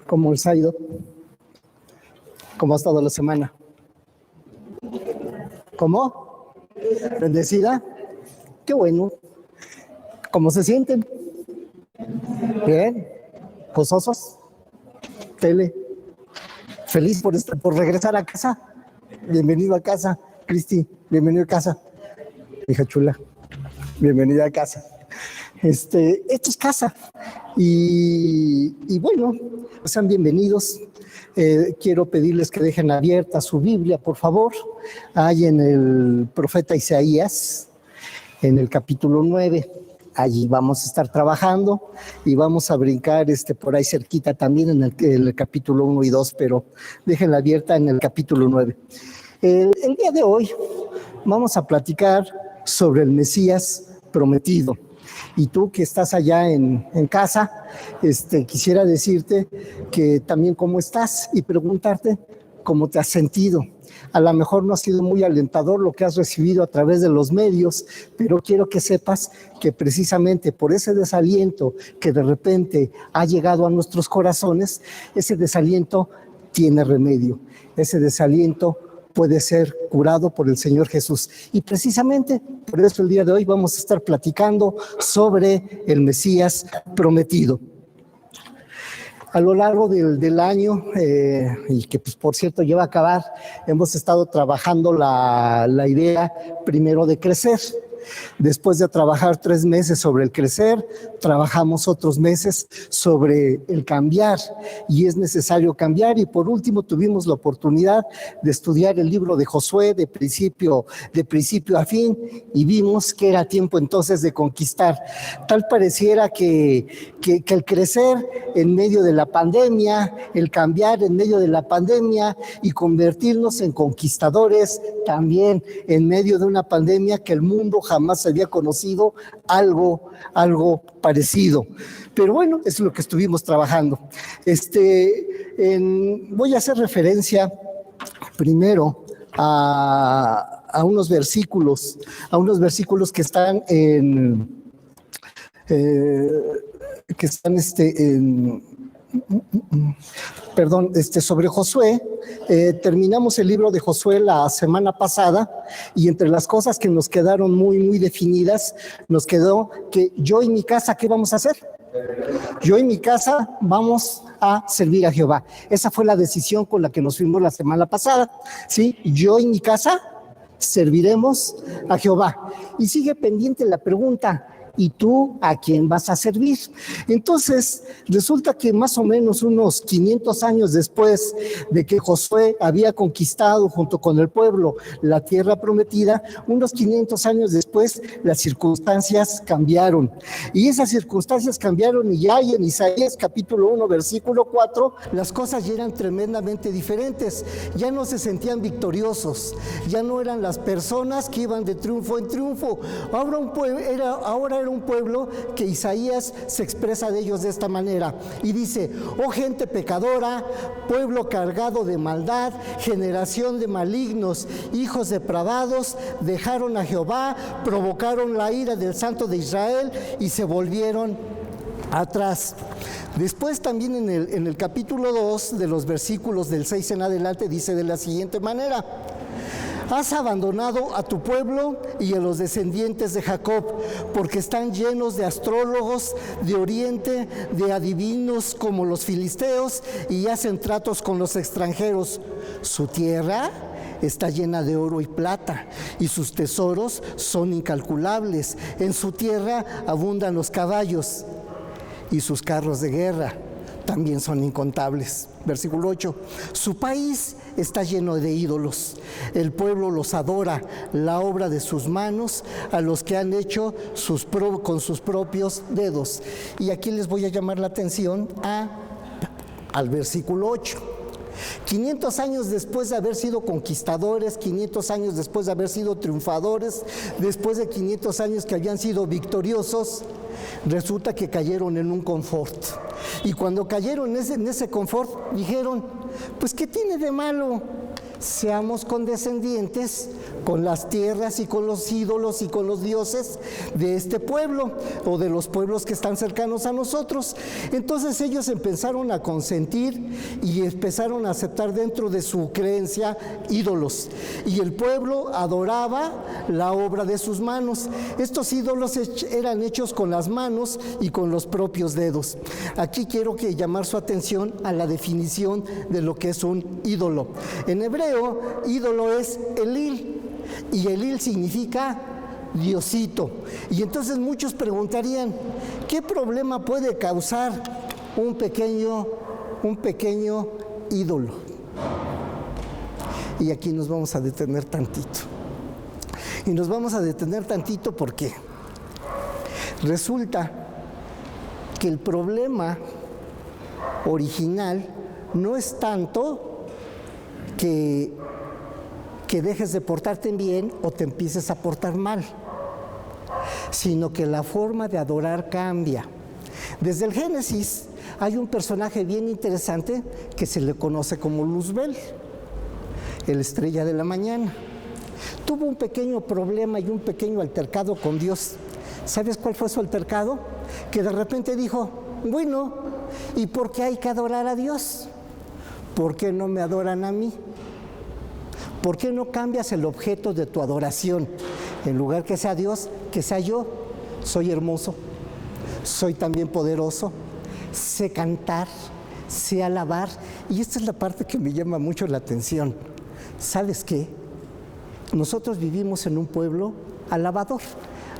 ¿Cómo les ha ido? ¿Cómo ha estado la semana? ¿Cómo? ¿Bendecida? Qué bueno. ¿Cómo se sienten? ¿Bien? ¿Gozosos? ¿Tele? ¿Feliz por regresar a casa? Bienvenido a casa, Cristi. Bienvenido a casa. Hija chula. Bienvenida a casa. Esto es casa. Y bueno, sean bienvenidos. Quiero pedirles que dejen abierta su Biblia, por favor. Hay en el profeta Isaías, en el capítulo 9. Allí vamos a estar trabajando y vamos a brincar por ahí cerquita también en el capítulo 1 y 2, pero déjenla abierta en el capítulo 9. El día de hoy vamos a platicar sobre el Mesías prometido. Y tú que estás allá en casa, quisiera decirte que también cómo estás y preguntarte cómo te has sentido. A lo mejor no ha sido muy alentador lo que has recibido a través de los medios, pero quiero que sepas que precisamente por ese desaliento que de repente ha llegado a nuestros corazones, ese desaliento tiene remedio. Ese desaliento puede ser curado por el Señor Jesús. Y precisamente por eso el día de hoy vamos a estar platicando sobre el Mesías prometido. A lo largo del año, y que pues por cierto ya va a acabar, hemos estado trabajando la idea primero de crecer. Después de trabajar 3 meses sobre el crecer, trabajamos otros meses sobre el cambiar, y es necesario cambiar. Y por último tuvimos la oportunidad de estudiar el libro de Josué de principio a fin, y vimos que era tiempo entonces de conquistar. Tal pareciera que el crecer en medio de la pandemia, el cambiar en medio de la pandemia y convertirnos en conquistadores también en medio de una pandemia que el mundo jamás había conocido algo parecido. Pero bueno, eso es lo que estuvimos trabajando. Voy a hacer referencia primero a unos versículos que están sobre Josué. Terminamos el libro de Josué la semana pasada, y entre las cosas que nos quedaron muy, muy definidas, nos quedó que yo y mi casa, ¿qué vamos a hacer? Yo y mi casa vamos a servir a Jehová. Esa fue la decisión con la que nos fuimos la semana pasada, ¿sí? Yo y mi casa serviremos a Jehová. Y sigue pendiente la pregunta: ¿y tú a quién vas a servir? Entonces, resulta que más o menos unos 500 años después de que Josué había conquistado junto con el pueblo la tierra prometida, unos 500 años después las circunstancias cambiaron. Y esas circunstancias cambiaron, y ya en Isaías capítulo 1, versículo 4, las cosas ya eran tremendamente diferentes. Ya no se sentían victoriosos, ya no eran las personas que iban de triunfo en triunfo. Ahora era un pueblo que Isaías se expresa de ellos de esta manera y dice: oh gente pecadora, pueblo cargado de maldad, generación de malignos, hijos depravados, dejaron a Jehová, provocaron la ira del Santo de Israel y se volvieron atrás. Después también en el capítulo 2, de los versículos del 6 en adelante, dice de la siguiente manera: has abandonado a tu pueblo y a los descendientes de Jacob, porque están llenos de astrólogos de oriente, de adivinos como los filisteos, y hacen tratos con los extranjeros. Su tierra está llena de oro y plata, y sus tesoros son incalculables. En su tierra abundan los caballos, y sus carros de guerra también son incontables. Versículo 8: su país está lleno de ídolos, el pueblo los adora, la obra de sus manos, a los que han hecho con sus propios dedos. Y aquí les voy a llamar la atención al versículo 8. 500 años después de haber sido conquistadores, 500 años después de haber sido triunfadores, después de 500 años que habían sido victoriosos, resulta que cayeron en un confort. Y cuando cayeron en ese confort, dijeron: pues ¿qué tiene de malo seamos condescendientes con las tierras y con los ídolos y con los dioses de este pueblo o de los pueblos que están cercanos a nosotros. Entonces ellos empezaron a consentir y empezaron a aceptar dentro de su creencia ídolos, y el pueblo adoraba la obra de sus manos. Estos ídolos eran hechos con las manos y con los propios dedos. Aquí quiero llamar su atención a la definición de lo que es un ídolo. En hebreo, ídolo es Elil, y Elil significa Diosito. Y entonces muchos preguntarían, ¿qué problema puede causar un pequeño ídolo? Y aquí nos vamos a detener tantito. Y nos vamos a detener tantito porque resulta que el problema original no es tanto que dejes de portarte bien o te empieces a portar mal, sino que la forma de adorar cambia. Desde el Génesis hay un personaje bien interesante que se le conoce como Luzbel, el estrella de la mañana. Tuvo un pequeño problema y un pequeño altercado con Dios. ¿Sabes cuál fue su altercado? Que de repente dijo, bueno, ¿y por qué hay que adorar a Dios? ¿Por qué no me adoran a mí? ¿Por qué no cambias el objeto de tu adoración? En lugar que sea Dios, que sea yo. Soy hermoso, soy también poderoso, sé cantar, sé alabar. Y esta es la parte que me llama mucho la atención. ¿Sabes qué? Nosotros vivimos en un pueblo alabador.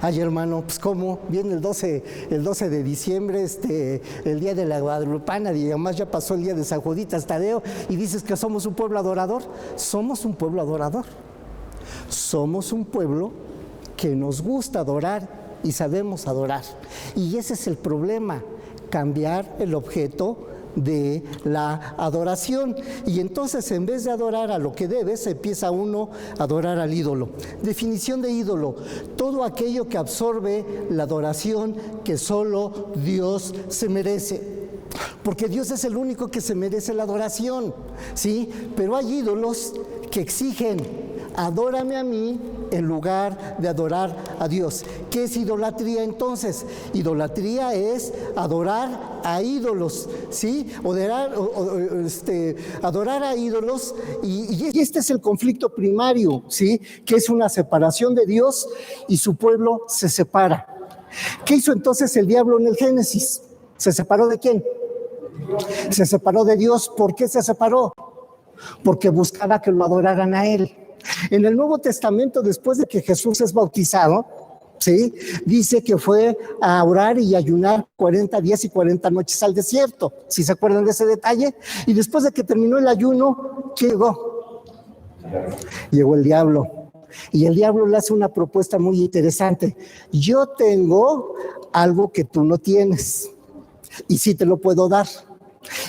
Ay, hermano, pues cómo, viene el 12 de diciembre, el día de la Guadalupana, y además ya pasó el día de San Juditas Tadeo, y dices que somos un pueblo adorador. Somos un pueblo adorador. Somos un pueblo que nos gusta adorar y sabemos adorar. Y ese es el problema, cambiar el objeto de la adoración. Y entonces, en vez de adorar a lo que debes, empieza uno a adorar al ídolo. Definición de ídolo: todo aquello que absorbe la adoración que solo Dios se merece. Porque Dios es el único que se merece la adoración, ¿sí? Pero hay ídolos que exigen, adórame a mí en lugar de adorar a Dios. ¿Qué es idolatría entonces? Idolatría es adorar a ídolos, ¿sí? Adorar a ídolos, y este es el conflicto primario, ¿sí? Que es una separación de Dios y su pueblo se separa. ¿Qué hizo entonces el diablo en el Génesis? ¿Se separó de quién? Se separó de Dios. ¿Por qué se separó? Porque buscaba que lo adoraran a él. En el Nuevo Testamento, después de que Jesús es bautizado, ¿sí?, dice que fue a orar y ayunar 40 días y 40 noches al desierto. ¿Sí se acuerdan de ese detalle? Y después de que terminó el ayuno, ¿quién llegó? Llegó el diablo. Y el diablo le hace una propuesta muy interesante. Yo tengo algo que tú no tienes, y sí te lo puedo dar.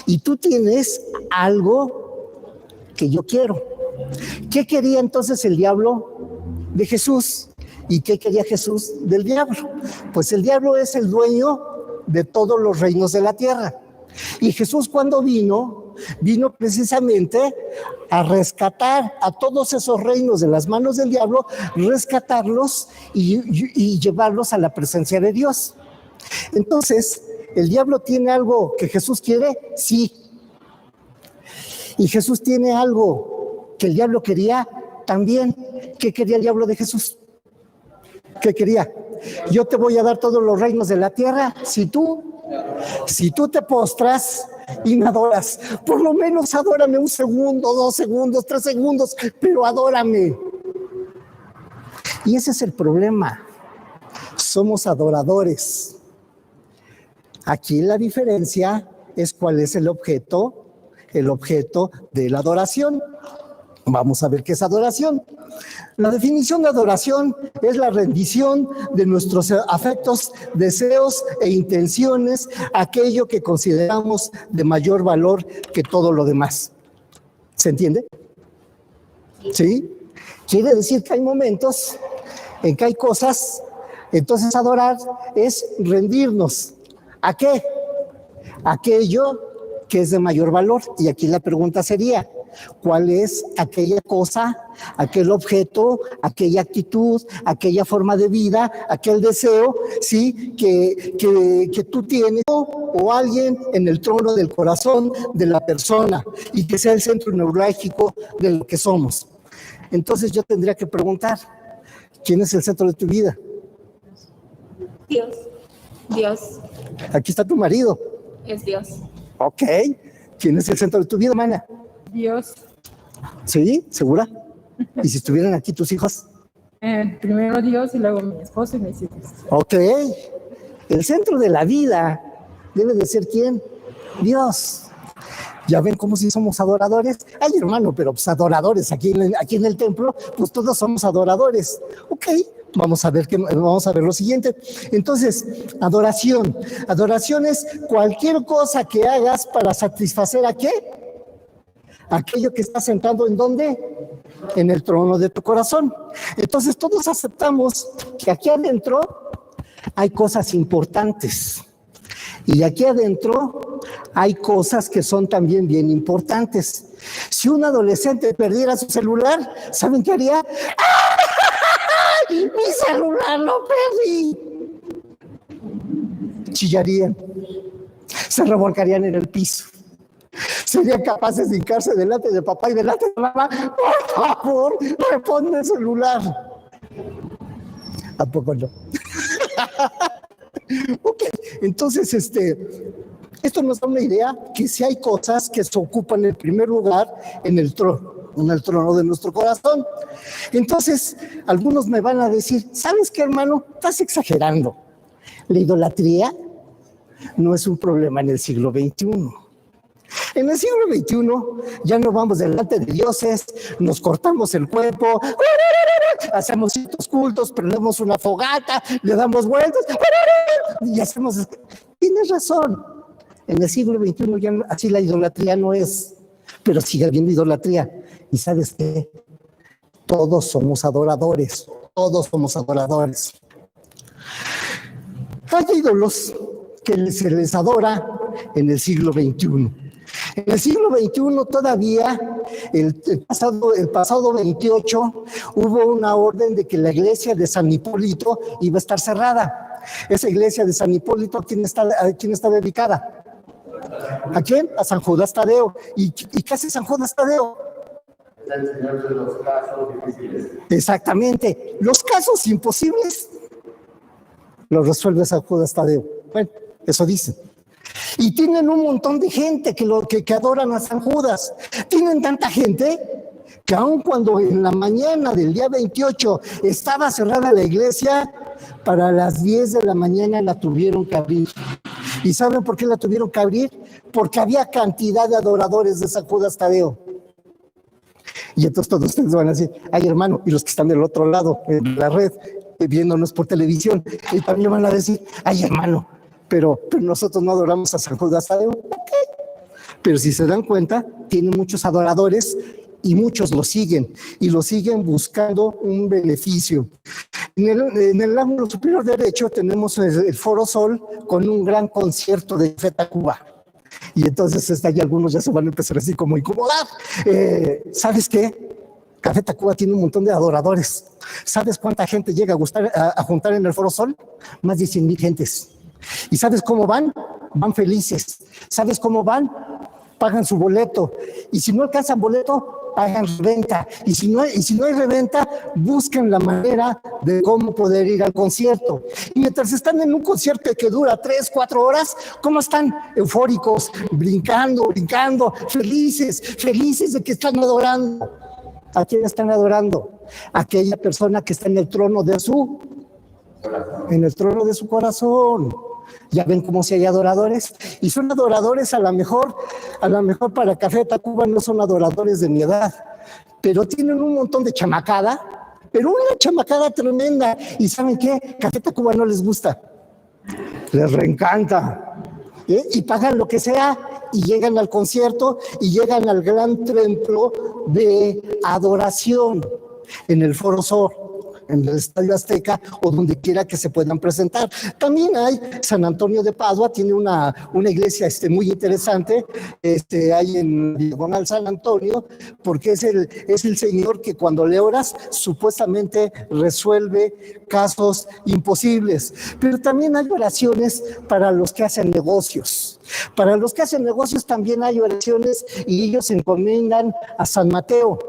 Y tú tienes algo que yo quiero. ¿Qué quería entonces el diablo de Jesús? ¿Y qué quería Jesús del diablo? Pues el diablo es el dueño de todos los reinos de la tierra. Y Jesús, cuando vino precisamente a rescatar a todos esos reinos de las manos del diablo, rescatarlos y llevarlos a la presencia de Dios. Entonces, ¿el diablo tiene algo que Jesús quiere? Sí. ¿Y Jesús tiene algo que el diablo quería? También. ¿Qué quería el diablo de Jesús? ¿Qué quería? Yo te voy a dar todos los reinos de la tierra si tú te postras y me adoras. Por lo menos adórame 1 segundo, 2 segundos, 3 segundos, pero adórame. Y ese es el problema. Somos adoradores. Aquí la diferencia es cuál es el objeto de la adoración. Vamos a ver qué es adoración. La definición de adoración es la rendición de nuestros afectos, deseos e intenciones a aquello que consideramos de mayor valor que todo lo demás. ¿Se entiende? ¿Sí? Quiere decir que hay momentos en que hay cosas, entonces adorar es rendirnos. ¿A qué? Aquello que es de mayor valor. Y aquí la pregunta sería, cuál es aquella cosa, aquel objeto, aquella actitud, aquella forma de vida, aquel deseo, ¿sí? que tú tienes o alguien en el trono del corazón de la persona y que sea el centro neurálgico de lo que somos. Entonces yo tendría que preguntar, ¿quién es el centro de tu vida? Dios. Dios. Aquí está tu marido. Es Dios. Ok. ¿Quién es el centro de tu vida, mana? Dios. ¿Sí? ¿Segura? ¿Y si estuvieran aquí tus hijos? Primero Dios y luego mi esposo y mis hijos. Ok. El centro de la vida debe de ser ¿quién? Dios. ¿Ya ven cómo sí somos adoradores? Ay, hermano, pero pues adoradores aquí en el templo, pues todos somos adoradores. Ok, vamos a ver lo siguiente. Entonces, adoración. Adoración es cualquier cosa que hagas para satisfacer ¿a qué? Aquello que está sentado ¿en dónde? En el trono de tu corazón. Entonces, todos aceptamos que aquí adentro hay cosas importantes. Y aquí adentro hay cosas que son también bien importantes. Si un adolescente perdiera su celular, ¿saben qué haría? ¡Ay, mi celular lo perdí! Chillarían, se revolcarían en el piso. Serían capaces de hincarse delante de papá y delante de mamá. Por favor, responde el celular. ¿A poco no? Ok, entonces esto nos da una idea que si hay cosas que se ocupan el primer lugar en el trono de nuestro corazón. Entonces, algunos me van a decir, ¿sabes qué, hermano? Estás exagerando. La idolatría no es un problema en el siglo XXI. En el siglo XXI ya no vamos delante de dioses, nos cortamos el cuerpo, hacemos ciertos cultos, prendemos una fogata, le damos vueltas y hacemos... Tienes razón, en el siglo XXI ya así la idolatría no es, pero sigue habiendo idolatría. ¿Y sabes qué? Todos somos adoradores, todos somos adoradores. Hay ídolos que se les adora en el siglo XXI. En el siglo XXI todavía, el pasado 28, hubo una orden de que la iglesia de San Hipólito iba a estar cerrada. Esa iglesia de San Hipólito, ¿a quién está dedicada? ¿A quién? A San Judas Tadeo. ¿Y qué hace San Judas Tadeo? El señor de los casos difíciles. Exactamente. Los casos imposibles los resuelve San Judas Tadeo. Bueno, eso dice. Y tienen un montón de gente que adoran a San Judas. Tienen tanta gente que aun cuando en la mañana del día 28 estaba cerrada la iglesia, para las 10 de la mañana la tuvieron que abrir. ¿Y saben por qué la tuvieron que abrir? Porque había cantidad de adoradores de San Judas Tadeo. Y entonces todos ustedes van a decir, ay, hermano, y los que están del otro lado en la red, viéndonos por televisión, y también van a decir, ay, hermano, pero nosotros no adoramos a San Judas Tadeo. Okay. Pero si se dan cuenta, tiene muchos adoradores y muchos lo siguen, y lo siguen buscando un beneficio. En el ángulo superior derecho tenemos el Foro Sol con un gran concierto de Café Tacuba. Y entonces ahí algunos ya se van a empezar así como a incomodar. ¿Sabes qué? Café Tacuba tiene un montón de adoradores. ¿Sabes cuánta gente llega a juntar en el Foro Sol? Más de 100,000 gentes. ¿Y sabes cómo van? Van felices. ¿Sabes cómo van? Pagan su boleto. Y si no alcanzan boleto, pagan reventa. Y si no hay reventa, buscan la manera de cómo poder ir al concierto. Y mientras están en un concierto que dura 3, 4 horas, ¿cómo están? Eufóricos, brincando, felices de que están adorando. ¿A quién están adorando? A aquella persona que está en el trono de su corazón. Ya ven cómo si hay adoradores, y son adoradores a lo mejor para Café Tacuba no son adoradores de mi edad, pero tienen un montón de chamacada, pero una chamacada tremenda. ¿Y saben qué? Café Tacuba no les gusta, les reencanta, y pagan lo que sea y llegan al concierto y llegan al gran templo de adoración en el Foro Sol. en el Estadio Azteca o donde quiera que se puedan presentar. También hay San Antonio de Padua, tiene una iglesia muy interesante, hay en Diagonal San Antonio, porque es el Señor que cuando le oras supuestamente resuelve casos imposibles. Pero también hay oraciones para los que hacen negocios. Para los que hacen negocios también hay oraciones y ellos se encomiendan a San Mateo.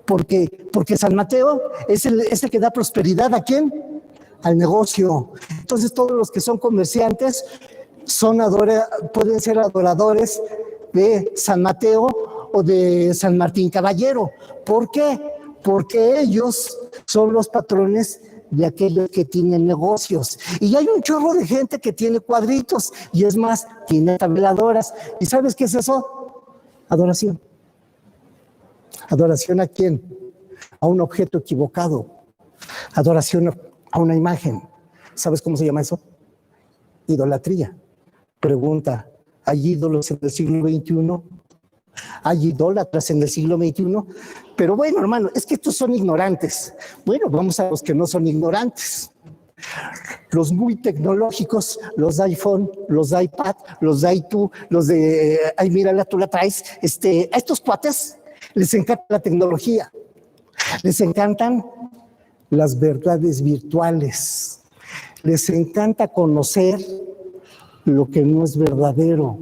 Porque San Mateo es el que da prosperidad. ¿A quién? Al negocio. Entonces todos los que son comerciantes pueden ser adoradores de San Mateo o de San Martín Caballero. ¿Por qué? Porque ellos son los patrones de aquellos que tienen negocios. Y hay un chorro de gente que tiene cuadritos y es más, tiene tabladoras. ¿Y sabes qué es eso? Adoración. ¿Adoración a quién? A un objeto equivocado. Adoración a una imagen. ¿Sabes cómo se llama eso? Idolatría. Pregunta, ¿hay ídolos en el siglo XXI? ¿Hay idólatras en el siglo XXI? Pero bueno, hermano, es que estos son ignorantes. Bueno, vamos a los que no son ignorantes. Los muy tecnológicos, los de iPhone, los de iPad, los de iTunes, los de, ay, mírala, tú la traes. A estos cuates les encanta la tecnología, les encantan las verdades virtuales, les encanta conocer lo que no es verdadero,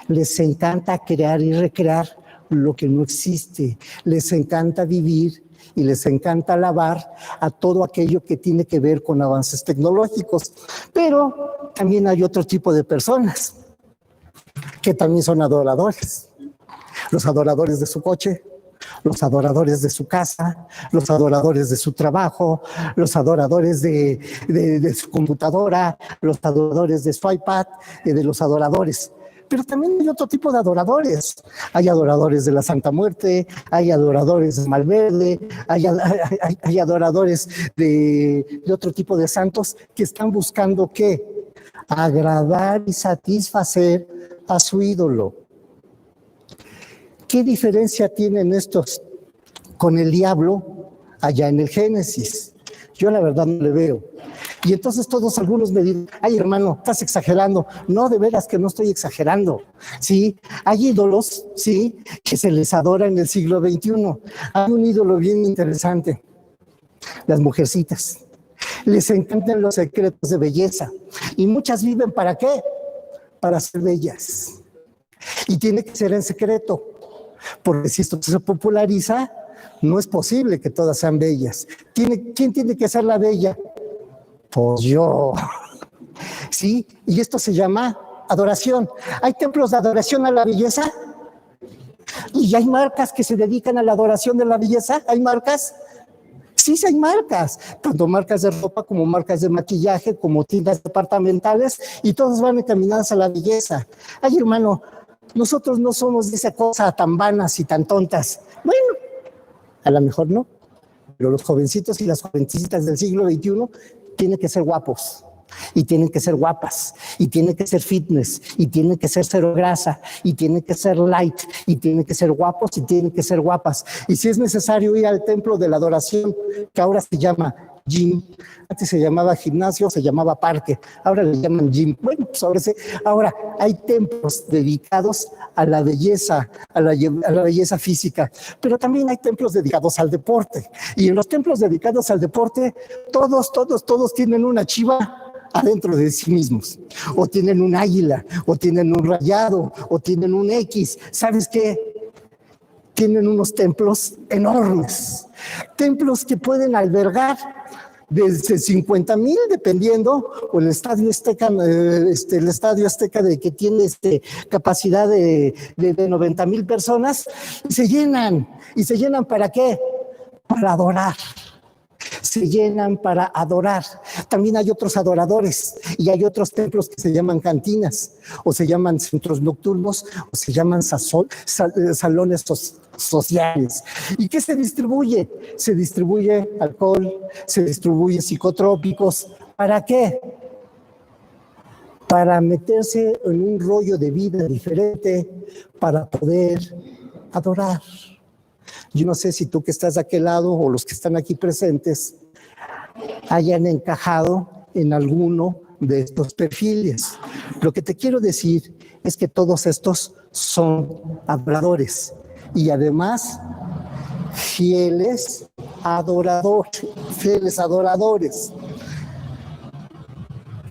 les encanta crear y recrear lo que no existe, les encanta vivir y les encanta alabar a todo aquello que tiene que ver con avances tecnológicos. Pero también hay otro tipo de personas que también son adoradores, los adoradores de su coche, los adoradores de su casa, los adoradores de su trabajo, los adoradores de su computadora, los adoradores de su iPad, de los adoradores. Pero también hay otro tipo de adoradores. Hay adoradores de la Santa Muerte, hay adoradores de Malverde, hay adoradores de otro tipo de santos que están buscando ¿qué? Agradar y satisfacer a su ídolo. ¿Qué diferencia tienen estos con el diablo allá en el Génesis? Yo la verdad no le veo. Y entonces algunos me dicen, ay hermano, estás exagerando. No, de veras que no estoy exagerando. Sí, hay ídolos, sí, que se les adora en el siglo XXI. Hay un ídolo bien interesante, las mujercitas. Les encantan los secretos de belleza. Y muchas viven ¿para qué? Para ser bellas. Y tiene que ser en secreto. Porque si esto se populariza, no es posible que todas sean bellas. ¿Quién tiene que ser la bella? Pues yo. ¿Sí? Y esto se llama adoración. ¿Hay templos de adoración a la belleza? ¿Y hay marcas que se dedican a la adoración de la belleza? ¿Hay marcas? Sí, hay marcas, tanto marcas de ropa como marcas de maquillaje, como tiendas departamentales, y todas van encaminadas a la belleza. Ay, hermano, nosotros no somos de esa cosa tan vanas y tan tontas. Bueno, a lo mejor no, pero los jovencitos y las jovencitas del siglo XXI tienen que ser guapos, y tienen que ser guapas, y tienen que ser fitness, y tienen que ser cero grasa, y tienen que ser light, y tienen que ser guapos, y tienen que ser guapas. Y si es necesario ir al templo de la adoración, que ahora se llama gym, antes se llamaba gimnasio, se llamaba parque, ahora le llaman gym. Bueno, pues ahora hay templos dedicados a la belleza, a la belleza física, pero también hay templos dedicados al deporte. Y en los templos dedicados al deporte, todos tienen una chiva adentro de sí mismos, o tienen un águila, o tienen un rayado, o tienen un X. ¿Sabes qué? Tienen unos templos enormes, templos que pueden albergar desde 50,000, dependiendo, o el Estadio Azteca, el Estadio Azteca que tiene capacidad de 90,000 personas, y se llenan. ¿Y se llenan para qué? Para adorar. Se llenan para adorar. También hay otros adoradores y hay otros templos que se llaman cantinas, o se llaman centros nocturnos, o se llaman salones sociales. ¿Y qué se distribuye? Se distribuye alcohol, se distribuye psicotrópicos. ¿Para qué? Para meterse en un rollo de vida diferente, para poder adorar. Yo no sé si tú que estás de aquel lado o los que están aquí presentes hayan encajado en alguno de estos perfiles. Lo que te quiero decir es que todos estos son adoradores y además fieles adoradores.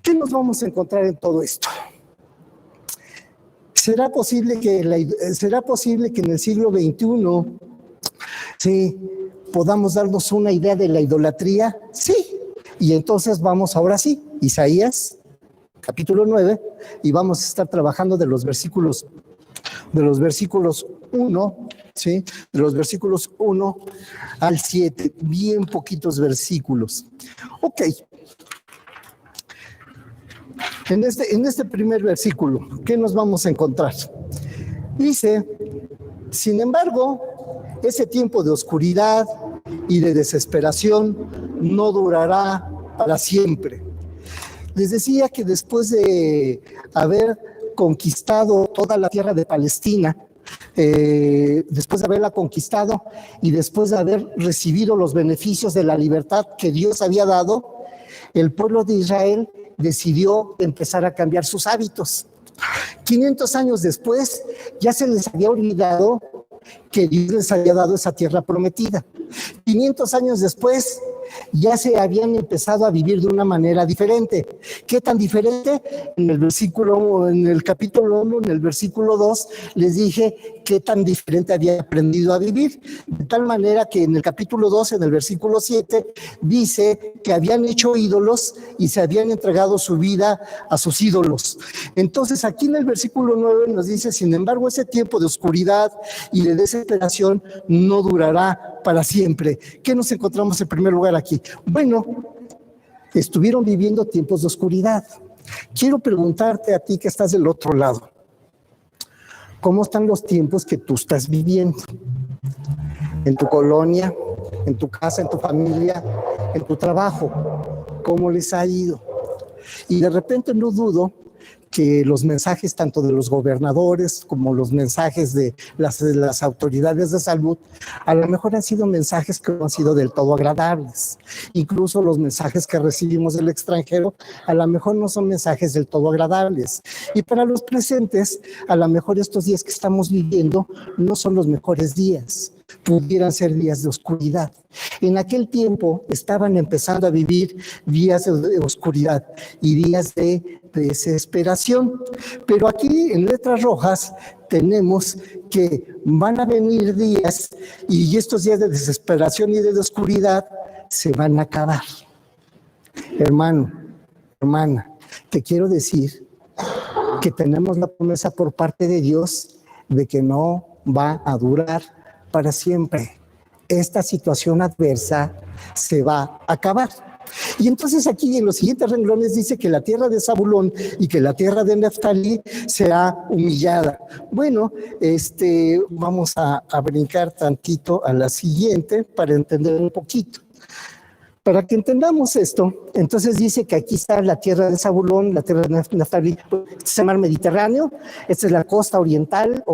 ¿Qué nos vamos a encontrar en todo esto? ¿Será posible que en el siglo XXI podamos darnos una idea de la idolatría? Sí. Y entonces vamos ahora sí, Isaías, capítulo 9, y vamos a estar trabajando de los versículos 1, ¿sí? De los versículos 1 al 7, bien poquitos versículos. Ok. En este primer versículo, ¿qué nos vamos a encontrar? Dice, sin embargo, ese tiempo de oscuridad y de desesperación no durará para siempre. Les decía que después de haber conquistado toda la tierra de Palestina, después de haberla conquistado y después de haber recibido los beneficios de la libertad que Dios había dado, el pueblo de Israel decidió empezar a cambiar sus hábitos. 500 años después, ya se les había olvidado que Dios les había dado esa tierra prometida. 500 años después, ya se habían empezado a vivir de una manera diferente. ¿Qué tan diferente? En el capítulo 1, en el versículo 2, les dije qué tan diferente había aprendido a vivir. De tal manera que en el capítulo 2, en el versículo 7, dice que habían hecho ídolos y se habían entregado su vida a sus ídolos. Entonces, aquí en el versículo 9 nos dice, sin embargo, ese tiempo de oscuridad y de desesperación no durará para siempre. ¿Qué nos encontramos en primer lugar aquí? Bueno, estuvieron viviendo tiempos de oscuridad. Quiero preguntarte a ti que estás del otro lado, ¿cómo están los tiempos que tú estás viviendo? En tu colonia, en tu casa, en tu familia, en tu trabajo, ¿cómo les ha ido? Y de repente no dudo que los mensajes tanto de los gobernadores como los mensajes de las autoridades de salud a lo mejor han sido mensajes que no han sido del todo agradables. Incluso los mensajes que recibimos del extranjero a lo mejor no son mensajes del todo agradables. Y para los presentes, a lo mejor estos días que estamos viviendo no son los mejores días. Pudieran ser días de oscuridad. En aquel tiempo estaban empezando a vivir días de oscuridad y días de desesperación. Pero aquí en letras rojas tenemos que van a venir días y estos días de desesperación y de oscuridad se van a acabar. Hermano, hermana, te quiero decir que tenemos la promesa por parte de Dios de que no va a durar para siempre. Esta situación adversa se va a acabar. Y entonces aquí en los siguientes renglones dice que la tierra de Zabulón y que la tierra de Neftalí será humillada. Bueno, vamos a brincar tantito a la siguiente para entender un poquito. Para que entendamos esto, entonces dice que aquí está la tierra de Zabulón, la tierra de Neftalí, este es el mar Mediterráneo, esta es la costa oriental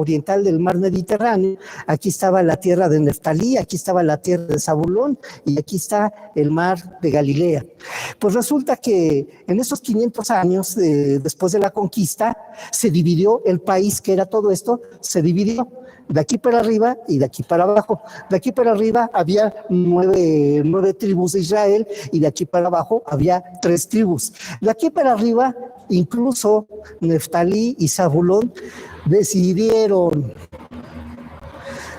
del mar Mediterráneo, aquí estaba la tierra de Neftalí, aquí estaba la tierra de Zabulón y aquí está el mar de Galilea. Pues resulta que en esos 500 años después de la conquista, se dividió el país que era todo esto, se dividió de aquí para arriba y de aquí para abajo. De aquí para arriba había nueve tribus de Israel y de aquí para abajo había 3 tribus. De aquí para arriba, incluso Neftalí y Zabulón decidieron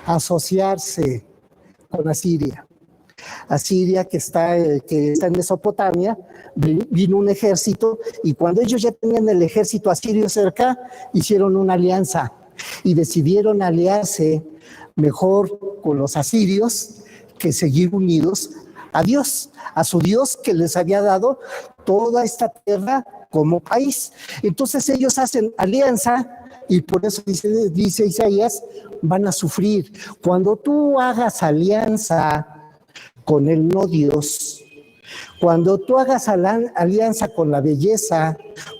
asociarse con Asiria. Asiria, que está en Mesopotamia, vino un ejército y cuando ellos ya tenían el ejército asirio cerca, hicieron una alianza. Y decidieron aliarse mejor con los asirios que seguir unidos a Dios, a su Dios que les había dado toda esta tierra como país. Entonces ellos hacen alianza y por eso dice Isaías, van a sufrir. Cuando tú hagas alianza con el no Dios, cuando tú hagas alianza con la belleza,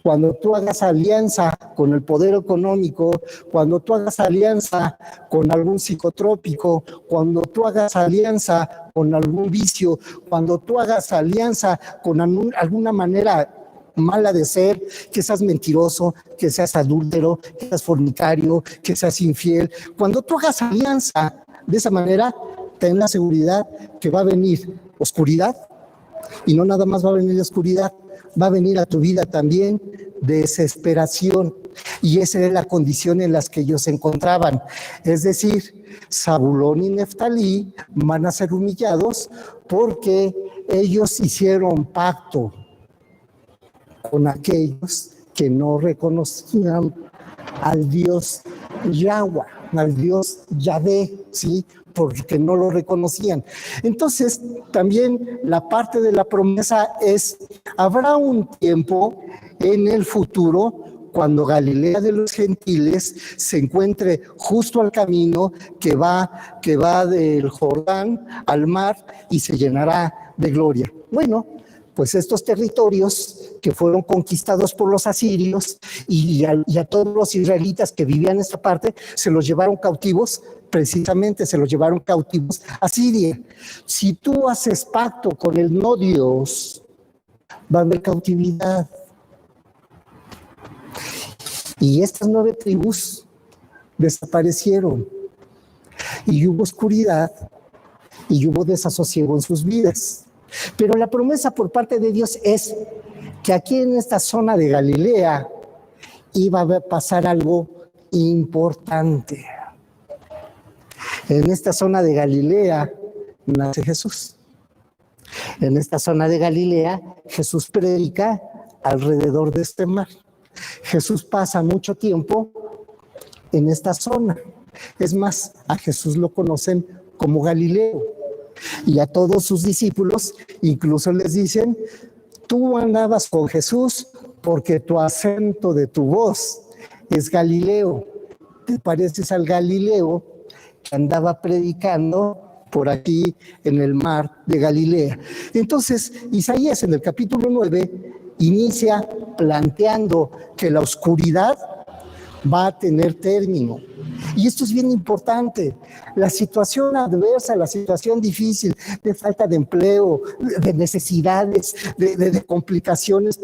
cuando tú hagas alianza con el poder económico, cuando tú hagas alianza con algún psicotrópico, cuando tú hagas alianza con algún vicio, cuando tú hagas alianza con alguna manera mala de ser, que seas mentiroso, que seas adúltero, que seas fornicario, que seas infiel. Cuando tú hagas alianza de esa manera, ten la seguridad que va a venir oscuridad, y no nada más va a venir oscuridad, va a venir a tu vida también desesperación. Y esa era la condición en la que ellos se encontraban. Es decir, Zabulón y Neftalí van a ser humillados porque ellos hicieron pacto con aquellos que no reconocían al Dios Yahweh, al Dios Yahvé, ¿sí? Porque no lo reconocían. Entonces, también la parte de la promesa es, habrá un tiempo en el futuro cuando Galilea de los gentiles se encuentre justo al camino que va del Jordán al mar y se llenará de gloria. Bueno, pues estos territorios que fueron conquistados por los asirios y a todos los israelitas que vivían en esta parte, se los llevaron cautivos, precisamente se los llevaron cautivos a Siria. Si tú haces pacto con el no Dios, va a haber cautividad. Y estas 9 tribus desaparecieron y hubo oscuridad y hubo desasosiego en sus vidas. Pero la promesa por parte de Dios es que aquí en esta zona de Galilea iba a pasar algo importante. En esta zona de Galilea nace Jesús. En esta zona de Galilea Jesús predica alrededor de este mar. Jesús pasa mucho tiempo en esta zona. Es más, a Jesús lo conocen como Galileo. Y a todos sus discípulos incluso les dicen, tú andabas con Jesús porque tu acento de tu voz es Galileo. Te pareces al Galileo que andaba predicando por aquí en el mar de Galilea. Entonces, Isaías en el capítulo 9 inicia planteando que la oscuridad va a tener término. Y esto es bien importante. La situación adversa, la situación difícil, de falta de empleo, de necesidades, de complicaciones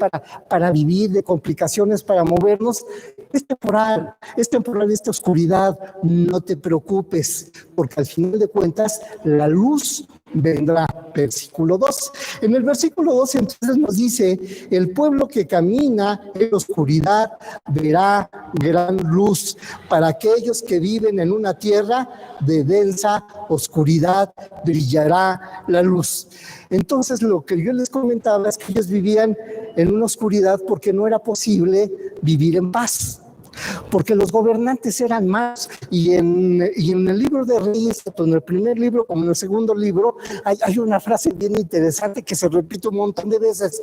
para vivir, de complicaciones para movernos, es temporal esta oscuridad. No te preocupes, porque al final de cuentas la luz vendrá. Versículo 2. En el versículo 2 entonces nos dice, el pueblo que camina en la oscuridad verá gran luz. Para aquellos que viven en una tierra de densa oscuridad brillará la luz. Entonces lo que yo les comentaba es que ellos vivían en una oscuridad porque no era posible vivir en paz. Porque los gobernantes eran malos y en el libro de Reyes, tanto en el primer libro como en el segundo libro, hay una frase bien interesante que se repite un montón de veces.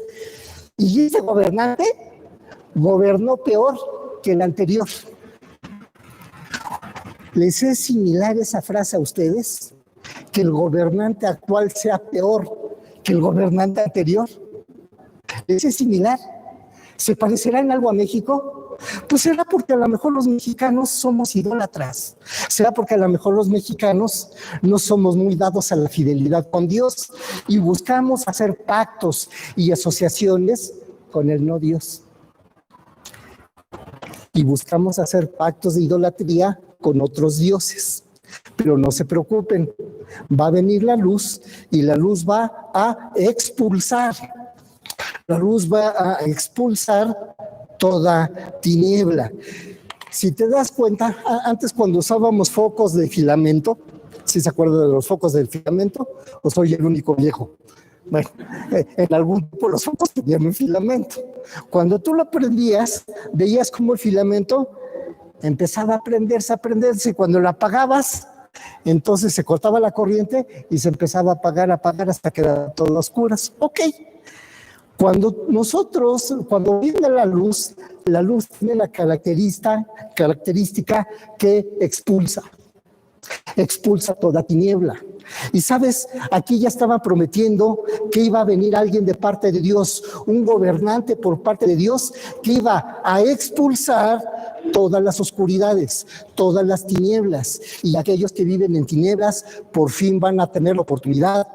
Y este gobernante gobernó peor que el anterior. ¿Les es similar esa frase a ustedes? ¿Que el gobernante actual sea peor que el gobernante anterior? ¿Les es similar? ¿Se parecerá en algo a México? Pues será porque a lo mejor los mexicanos somos idólatras. Será porque a lo mejor los mexicanos no somos muy dados a la fidelidad con Dios y buscamos hacer pactos y asociaciones con el no Dios. Y buscamos hacer pactos de idolatría con otros dioses. Pero no se preocupen, va a venir la luz y la luz va a expulsar. La luz va a expulsar toda tiniebla. Si te das cuenta, antes cuando usábamos focos de filamento, ¿sí se acuerdan de los focos del filamento? ¿O soy el único viejo? Bueno, en algún tiempo los focos tenían un filamento. Cuando tú lo prendías, veías cómo el filamento empezaba a prenderse, y cuando lo apagabas, entonces se cortaba la corriente y se empezaba a apagar hasta quedar todo a oscuras. Ok. Cuando viene la luz tiene la característica que expulsa. expulsa toda tiniebla. Y sabes, aquí ya estaban prometiendo que iba a venir alguien de parte de Dios, un gobernante por parte de Dios, que iba a expulsar todas las oscuridades, todas las tinieblas. Y aquellos que viven en tinieblas por fin van a tener la oportunidad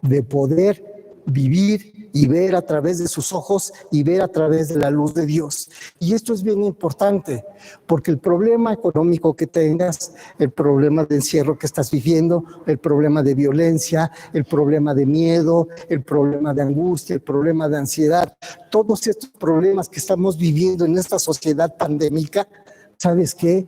de poder vivir y ver a través de sus ojos y ver a través de la luz de Dios. Y esto es bien importante, porque el problema económico que tengas, el problema de encierro que estás viviendo, el problema de violencia, el problema de miedo, el problema de angustia, el problema de ansiedad, todos estos problemas que estamos viviendo en esta sociedad pandémica, ¿sabes qué?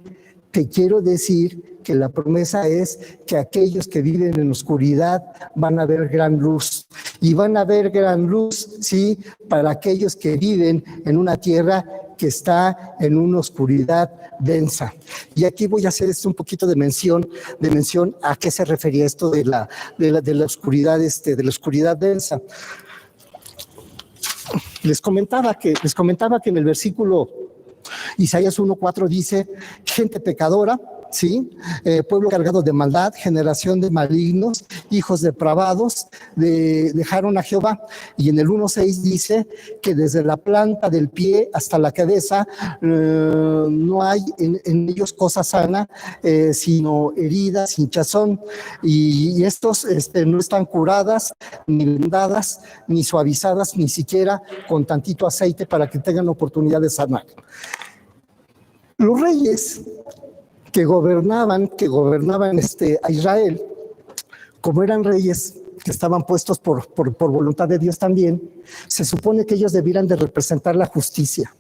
Te quiero decir que la promesa es que aquellos que viven en oscuridad van a ver gran luz. Y van a ver gran luz, sí, para aquellos que viven en una tierra que está en una oscuridad densa. Y aquí voy a hacer un poquito de mención a qué se refería esto de la oscuridad, de la oscuridad densa. Les comentaba que en el versículo Isaías 1:4 dice: gente pecadora, ¿sí? Pueblo cargado de maldad, generación de malignos, hijos depravados, dejaron a Jehová. Y en el 1:6 dice que desde la planta del pie hasta la cabeza no hay en ellos cosa sana, sino heridas, hinchazón. Y estos no están curadas, ni vendadas, ni suavizadas, ni siquiera con tantito aceite para que tengan oportunidad de sanar. Los reyes que gobernaban a Israel, como eran reyes que estaban puestos por voluntad de Dios también, se supone que ellos debieran de representar la justicia.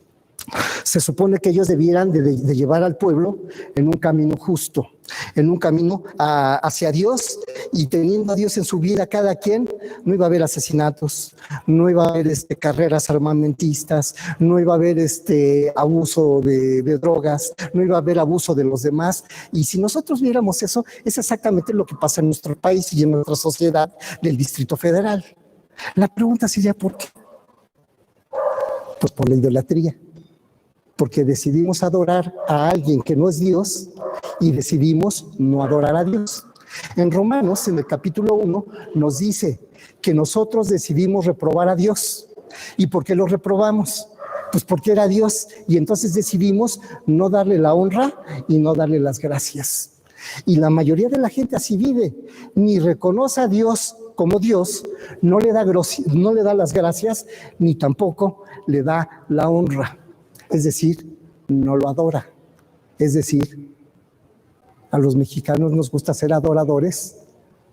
Se supone que ellos debieran de llevar al pueblo en un camino justo, en un camino hacia Dios, y teniendo a Dios en su vida cada quien, no iba a haber asesinatos, no iba a haber carreras armamentistas, no iba a haber abuso de drogas, no iba a haber abuso de los demás. Y si nosotros viéramos eso, es exactamente lo que pasa en nuestro país y en nuestra sociedad del Distrito Federal. La pregunta sería ¿por qué? Pues por la idolatría. Porque decidimos adorar a alguien que no es Dios y decidimos no adorar a Dios. En Romanos, en el capítulo 1, nos dice que nosotros decidimos reprobar a Dios. ¿Y por qué lo reprobamos? Pues porque era Dios, y entonces decidimos no darle la honra y no darle las gracias. Y la mayoría de la gente así vive, ni reconoce a Dios como Dios, no le da las gracias, ni tampoco le da la honra. Es decir, no lo adora. Es decir, a los mexicanos nos gusta ser adoradores,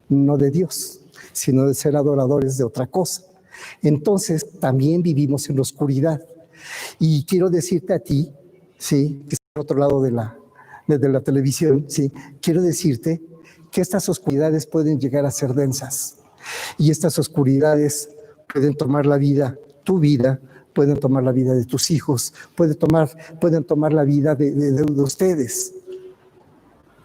no de Dios, sino de ser adoradores de otra cosa. Entonces, también vivimos en la oscuridad. Y quiero decirte a ti, sí, que está al otro lado de la televisión, sí, quiero decirte que estas oscuridades pueden llegar a ser densas. Y estas oscuridades pueden tomar la vida, tu vida, pueden tomar la vida de tus hijos, pueden tomar la vida de ustedes.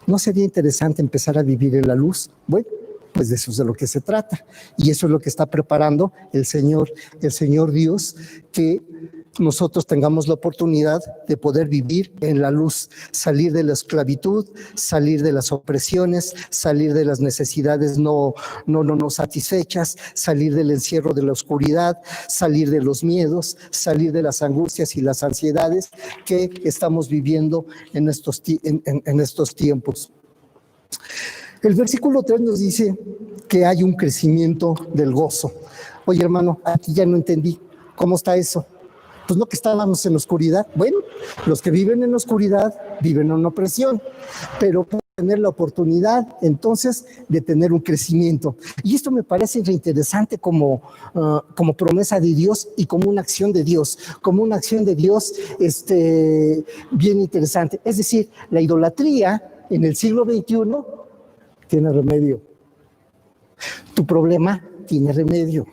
¿No sería interesante empezar a vivir en la luz? Bueno, pues de eso es de lo que se trata. Y eso es lo que está preparando el Señor Dios, que nosotros tengamos la oportunidad de poder vivir en la luz, salir de la esclavitud, salir de las opresiones, salir de las necesidades no satisfechas, salir del encierro de la oscuridad, salir de los miedos, salir de las angustias y las ansiedades que estamos viviendo en estos tiempos. El versículo 3 nos dice que hay un crecimiento del gozo. Oye, hermano, aquí ya no entendí. ¿Cómo está eso? Pues no, que estábamos en la oscuridad. Bueno, los que viven en la oscuridad viven en opresión, pero pueden tener la oportunidad entonces de tener un crecimiento. Y esto me parece interesante como promesa de Dios y como una acción de Dios, bien interesante. Es decir, la idolatría en el siglo XXI tiene remedio. Tu problema tiene remedio.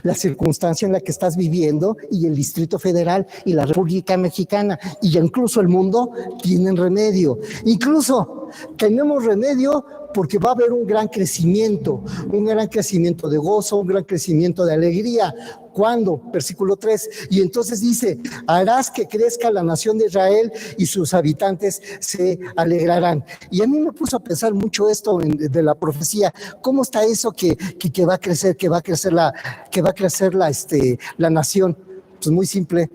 La circunstancia en la que estás viviendo y el Distrito Federal y la República Mexicana y incluso el mundo tienen remedio. Incluso tenemos remedio porque va a haber un gran crecimiento de gozo, un gran crecimiento de alegría. ¿Cuándo? Versículo 3. Y entonces dice, harás que crezca la nación de Israel y sus habitantes se alegrarán. Y a mí me puso a pensar mucho esto de la profecía. ¿Cómo está eso que va a crecer, que va a crecer la nación? Pues muy simple.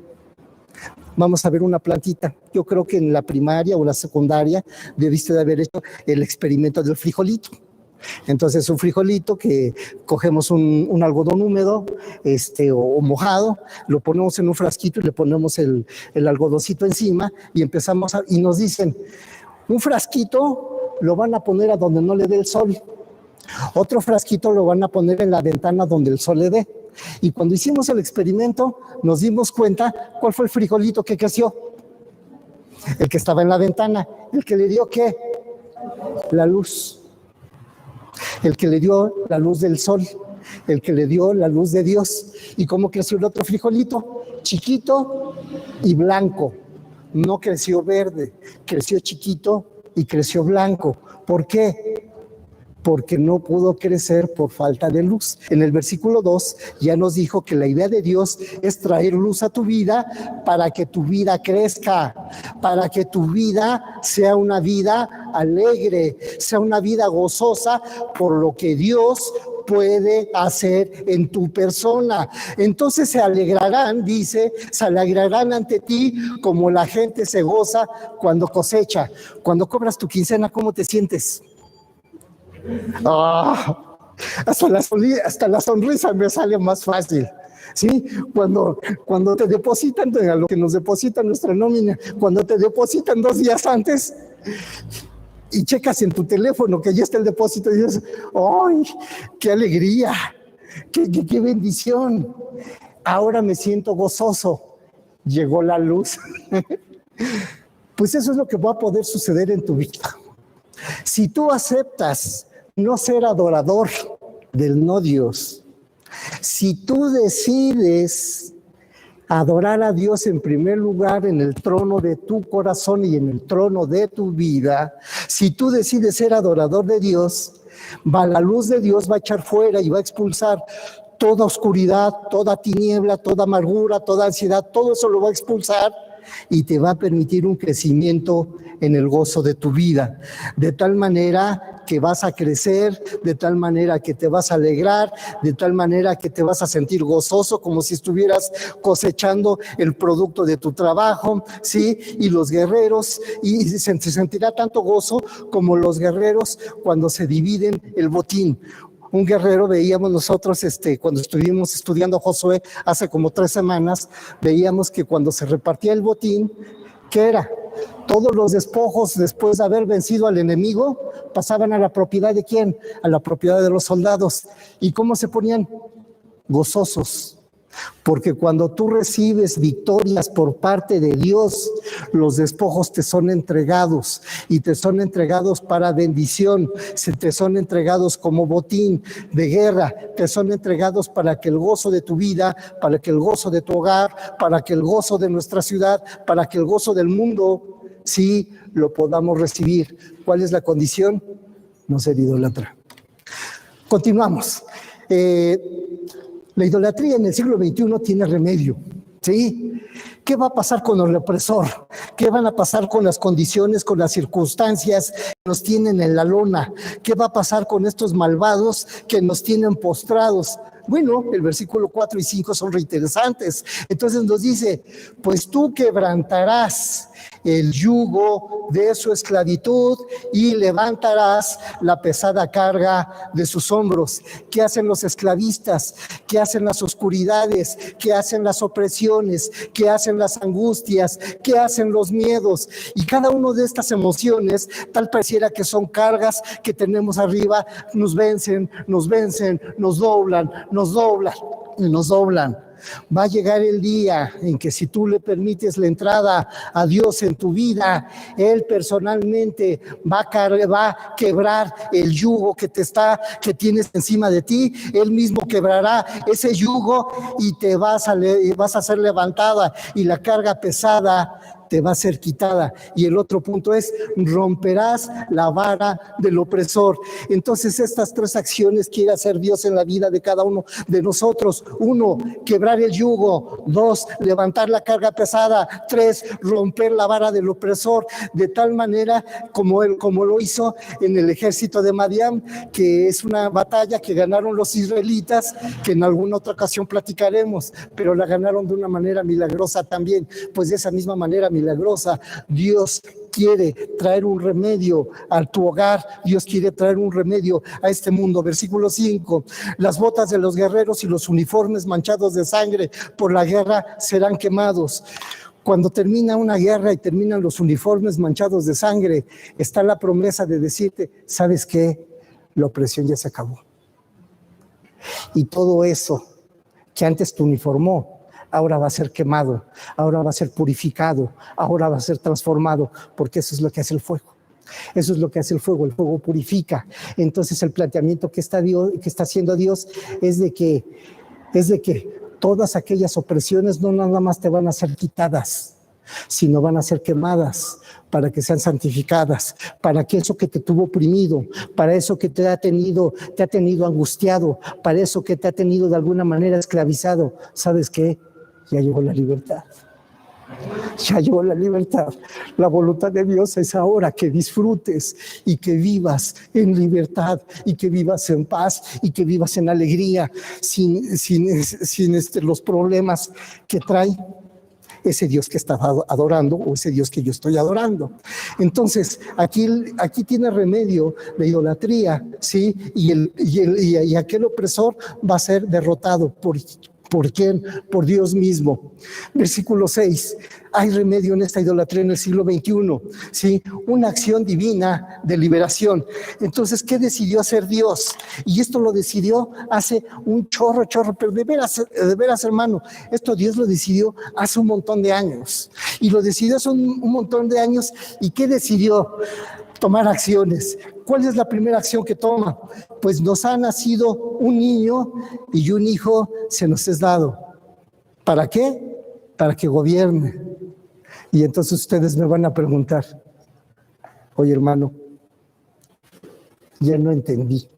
Vamos a ver una plantita. Yo creo que en la primaria o la secundaria debiste de haber hecho el experimento del frijolito. Entonces, un frijolito que cogemos un algodón húmedo o mojado, lo ponemos en un frasquito y le ponemos el algodoncito encima y y nos dicen, un frasquito lo van a poner a donde no le dé el sol, otro frasquito lo van a poner en la ventana donde el sol le dé. Y cuando hicimos el experimento, nos dimos cuenta cuál fue el frijolito que creció. El que estaba en la ventana, el que le dio ¿qué? La luz. El que le dio la luz del sol, el que le dio la luz de Dios. ¿Y cómo creció el otro frijolito? Chiquito y blanco. No creció verde, creció chiquito y creció blanco. ¿Por qué? Porque no pudo crecer por falta de luz. En el versículo 2 ya nos dijo que la idea de Dios es traer luz a tu vida para que tu vida crezca, para que tu vida sea una vida alegre, sea una vida gozosa por lo que Dios puede hacer en tu persona. Entonces se alegrarán, dice, se alegrarán ante ti como la gente se goza cuando cosecha. Cuando cobras tu quincena, ¿cómo te sientes? Hasta la sonrisa me sale más fácil. ¿Sí? Cuando te depositan, a lo que nos depositan nuestra nómina, cuando te depositan 2 días antes y checas en tu teléfono que ya está el depósito y dices, ¡ay, qué alegría! ¡Qué bendición! Ahora me siento gozoso. Llegó la luz. Pues eso es lo que va a poder suceder en tu vida. Si tú aceptas no ser adorador del no Dios, si tú decides adorar a Dios en primer lugar en el trono de tu corazón y en el trono de tu vida, si tú decides ser adorador de Dios, la luz de Dios va a echar fuera y va a expulsar toda oscuridad, toda tiniebla, toda amargura, toda ansiedad, todo eso lo va a expulsar y te va a permitir un crecimiento en el gozo de tu vida, de tal manera que vas a crecer, de tal manera que te vas a alegrar, de tal manera que te vas a sentir gozoso como si estuvieras cosechando el producto de tu trabajo, ¿sí? Y los guerreros, y se sentirá tanto gozo como los guerreros cuando se dividen el botín. Un guerrero, veíamos nosotros cuando estuvimos estudiando Josué hace como 3 semanas, veíamos que cuando se repartía el botín, ¿qué era? Todos los despojos después de haber vencido al enemigo pasaban a la propiedad de ¿quién? A la propiedad de los soldados. ¿Y cómo se ponían? Gozosos. Porque cuando tú recibes victorias por parte de Dios, los despojos te son entregados y te son entregados para bendición, te son entregados como botín de guerra, te son entregados para que el gozo de tu vida, para que el gozo de tu hogar, para que el gozo de nuestra ciudad, para que el gozo del mundo, sí, lo podamos recibir. ¿Cuál es la condición? No ser idólatra. Continuamos. La idolatría en el siglo XXI tiene remedio, ¿sí? ¿Qué va a pasar con el opresor? ¿Qué van a pasar con las condiciones, con las circunstancias que nos tienen en la lona? ¿Qué va a pasar con estos malvados que nos tienen postrados? Bueno, el versículo 4 y 5 son reinteresantes. Entonces nos dice, pues tú quebrantarás el yugo de su esclavitud y levantarás la pesada carga de sus hombros. ¿Qué hacen los esclavistas? ¿Qué hacen las oscuridades? ¿Qué hacen las opresiones? ¿Qué hacen las angustias? ¿Qué hacen los miedos? Y cada una de estas emociones, tal pareciera que son cargas que tenemos arriba, nos vencen, nos doblan y nos doblan. Va a llegar el día en que si tú le permites la entrada a Dios en tu vida, Él personalmente va a quebrar el yugo que tienes encima de ti. Él mismo quebrará ese yugo y vas a ser levantada y la carga pesada te va a ser quitada. Y el otro punto es, romperás la vara del opresor. Entonces estas tres acciones quiere hacer Dios en la vida de cada uno de nosotros. 1, quebrar el yugo. 2, levantar la carga pesada. 3, romper la vara del opresor, de tal manera como lo hizo en el ejército de Madián, que es una batalla que ganaron los israelitas, que en alguna otra ocasión platicaremos, pero la ganaron de una manera milagrosa también. Pues de esa misma manera milagrosa, Dios quiere traer un remedio a tu hogar, Dios quiere traer un remedio a este mundo. Versículo 5, las botas de los guerreros y los uniformes manchados de sangre por la guerra serán quemados. Cuando termina una guerra y terminan los uniformes manchados de sangre, está la promesa de decirte, ¿sabes qué? La opresión ya se acabó. Y todo eso que antes te uniformó, ahora va a ser quemado, ahora va a ser purificado, ahora va a ser transformado, porque eso es lo que hace el fuego. Eso es lo que hace el fuego purifica. Entonces el planteamiento que está haciendo Dios es de que todas aquellas opresiones no nada más te van a ser quitadas, sino van a ser quemadas para que sean santificadas, para que eso que te tuvo oprimido, para eso que te ha tenido angustiado, para eso que te ha tenido de alguna manera esclavizado, ¿sabes qué? Ya llegó la libertad. Ya llegó la libertad. La voluntad de Dios es ahora que disfrutes y que vivas en libertad y que vivas en paz y que vivas en alegría sin los problemas que trae ese Dios que estás adorando o ese Dios que yo estoy adorando. Entonces, aquí tiene remedio la idolatría, ¿sí? Y aquel opresor va a ser derrotado. ¿Por quién? Por Dios mismo. Versículo 6. Hay remedio en esta idolatría en el siglo XXI, ¿sí? Una acción divina de liberación. Entonces, ¿qué decidió hacer Dios? Y esto lo decidió hace un chorro, pero de veras, hermano, esto Dios lo decidió hace un montón de años. Y lo decidió hace un montón de años. ¿Y qué decidió? Tomar acciones. ¿Cuál es la primera acción que toma? Pues nos ha nacido un niño y un hijo se nos es dado. ¿Para qué? Para que gobierne. Y entonces ustedes me van a preguntar, oye hermano, ya no entendí.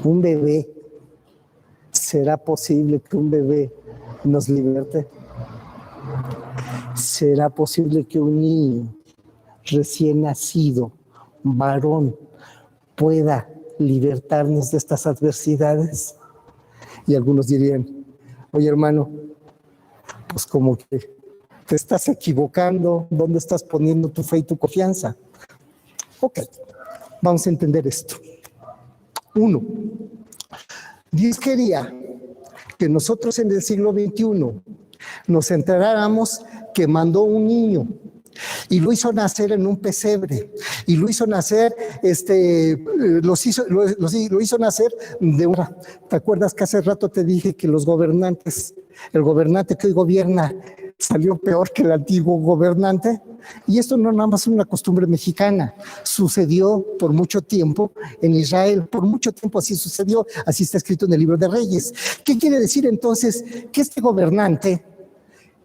¿Un bebé, será posible que un bebé nos liberte? ¿Será posible que un niño recién nacido, varón, pueda libertarnos de estas adversidades? Y algunos dirían, oye hermano, pues como que te estás equivocando, ¿dónde estás poniendo tu fe y tu confianza? Ok, vamos a entender esto. 1, Dios quería que nosotros en el siglo XXI nos enteráramos que mandó un niño y lo hizo nacer en un pesebre y lo hizo nacer, lo hizo nacer de una. ¿Te acuerdas que hace rato te dije que el gobernante que hoy gobierna salió peor que el antiguo gobernante? Y esto no nada más es una costumbre mexicana, sucedió por mucho tiempo en Israel, por mucho tiempo así sucedió, así está escrito en el libro de Reyes. ¿Qué quiere decir entonces? Que este gobernante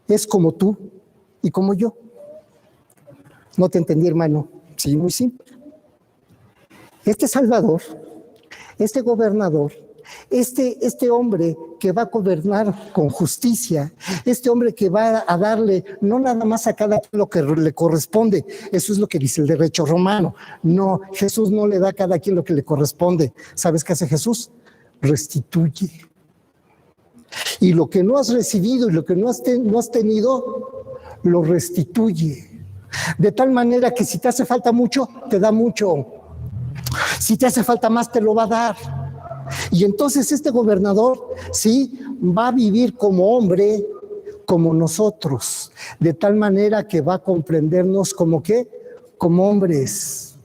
es como tú y como yo. No te entendí, hermano. Sí, muy simple. Este Salvador, este gobernador, este hombre que va a gobernar con justicia, este hombre que va a darle no nada más a cada quien lo que le corresponde, eso es lo que dice el derecho romano. No, Jesús no le da a cada quien lo que le corresponde. ¿Sabes qué hace Jesús? Restituye. Y lo que no has recibido y lo que no has tenido, lo restituye. De tal manera que si te hace falta mucho, te da mucho. Si te hace falta más, te lo va a dar. Y entonces este gobernador, sí, va a vivir como hombre, como nosotros, de tal manera que va a comprendernos como ¿qué? Como hombres.